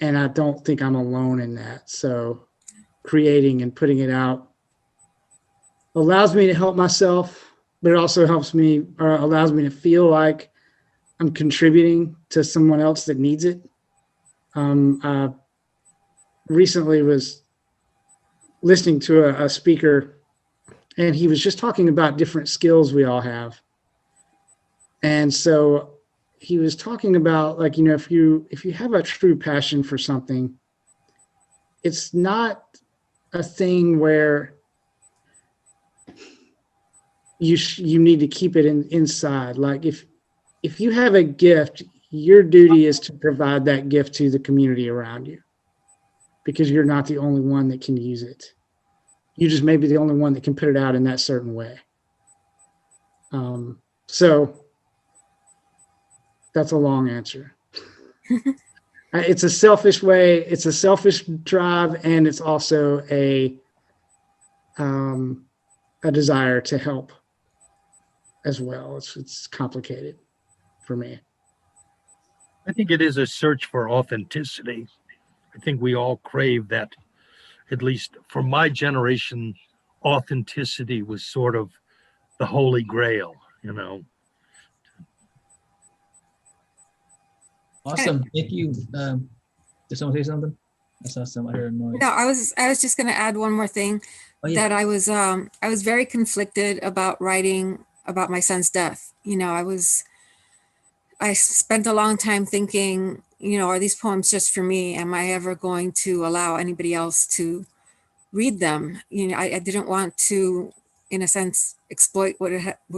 And I don't think I'm alone in that. So creating and putting it out allows me to help myself, but it also helps me, or allows me to feel like I'm contributing to someone else that needs it. I recently was listening to a speaker, and he was just talking about different skills we all have. And so he was talking about, like, if you have a true passion for something, it's not a thing where you need to keep it inside. Like if you have a gift, your duty is to provide that gift to the community around you, because you're not the only one that can use it. You just may be the only one that can put it out in that certain way. So that's a long answer. It's a selfish way. It's a selfish drive, and it's also a desire to help as well. It's complicated for me. I think it is a search for authenticity. I think we all crave that. At least for my generation, authenticity was sort of the holy grail, Awesome. Thank you. Did someone say something? I heard a noise. No, I was just going to add one more thing. Oh, yeah. That I was very conflicted about writing about my son's death. I spent a long time thinking, are these poems just for me? Am I ever going to allow anybody else to read them? I didn't want to, in a sense, exploit what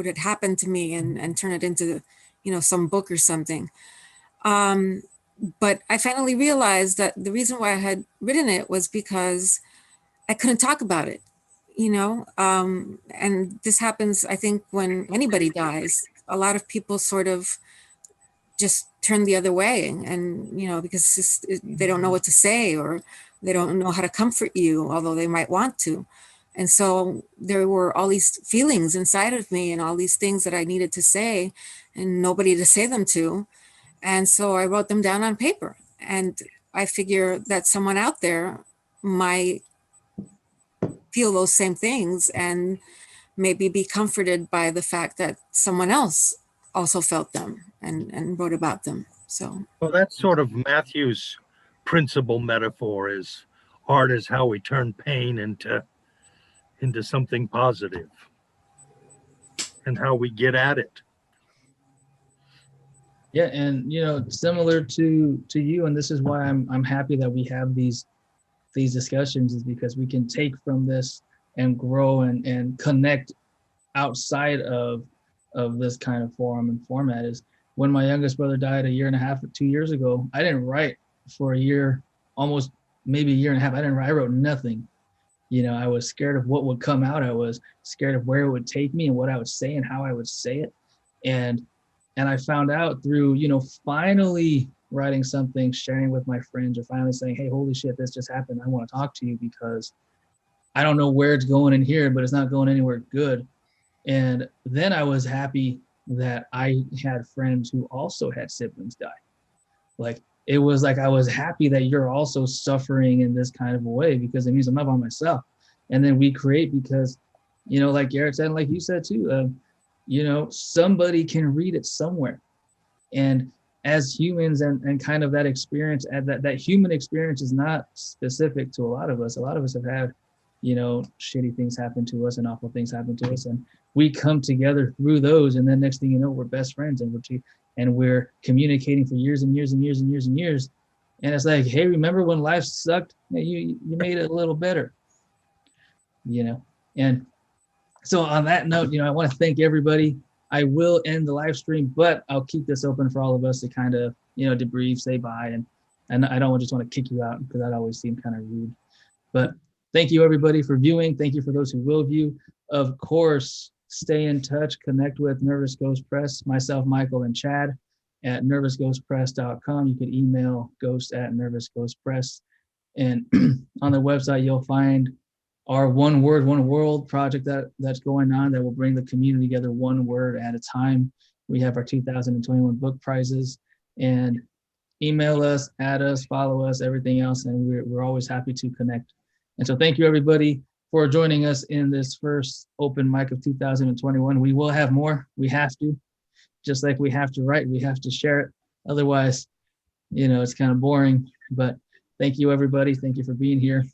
had happened to me and turn it into, some book or something. But I finally realized that the reason why I had written it was because I couldn't talk about it, and this happens, I think, when anybody dies. A lot of people sort of just turn the other way, and because they don't know what to say, or they don't know how to comfort you, although they might want to. And so there were all these feelings inside of me and all these things that I needed to say and nobody to say them to. And so I wrote them down on paper, and I figure that someone out there might feel those same things and maybe be comforted by the fact that someone else also felt them and wrote about them. So, well, that's sort of Matthew's principal metaphor, is art is how we turn pain into something positive, and how we get at it. Yeah, and similar to you, and this is why I'm happy that we have these discussions, is because we can take from this and grow and connect outside of this kind of forum and format. Is when my youngest brother died 1.5 years or 2 years ago, I didn't write for a year, almost maybe 1.5 years. I wrote nothing. I was scared of what would come out. I was scared of where it would take me and what I would say and how I would say it. And I found out through, finally writing something, sharing with my friends, or finally saying, hey, holy shit, this just happened. I want to talk to you because I don't know where it's going in here, but it's not going anywhere good. And then I was happy that I had friends who also had siblings die. Like, it was like, I was happy that you're also suffering in this kind of a way, because it means I'm not by myself. And then we create because, like Garrett said, and like you said too, somebody can read it somewhere. And as humans and kind of that experience, that human experience is not specific to a lot of us. A lot of us have had, shitty things happen to us and awful things happen to us. And we come together through those. And then next thing you know, we're best friends and we're communicating for years and years and years and years and years. And it's like, hey, remember when life sucked? You made it a little better, And so on that note, I want to thank everybody. I will end the live stream, but I'll keep this open for all of us to kind of, debrief, say bye. And I don't just want to kick you out, because that always seemed kind of rude. But thank you, everybody, for viewing. Thank you for those who will view. Of course, stay in touch, connect with Nervous Ghost Press, myself, Michael, and Chad at nervousghostpress.com. You can email ghost@nervousghostpress. And on the website, you'll find our One Word, One World project that's going on that will bring the community together one word at a time. We have our 2021 book prizes, and email us, add us, follow us, everything else. And we're always happy to connect. And so thank you, everybody, for joining us in this first open mic of 2021. We will have more. We have to, just like we have to write, we have to share it. Otherwise, it's kind of boring. But thank you, everybody. Thank you for being here.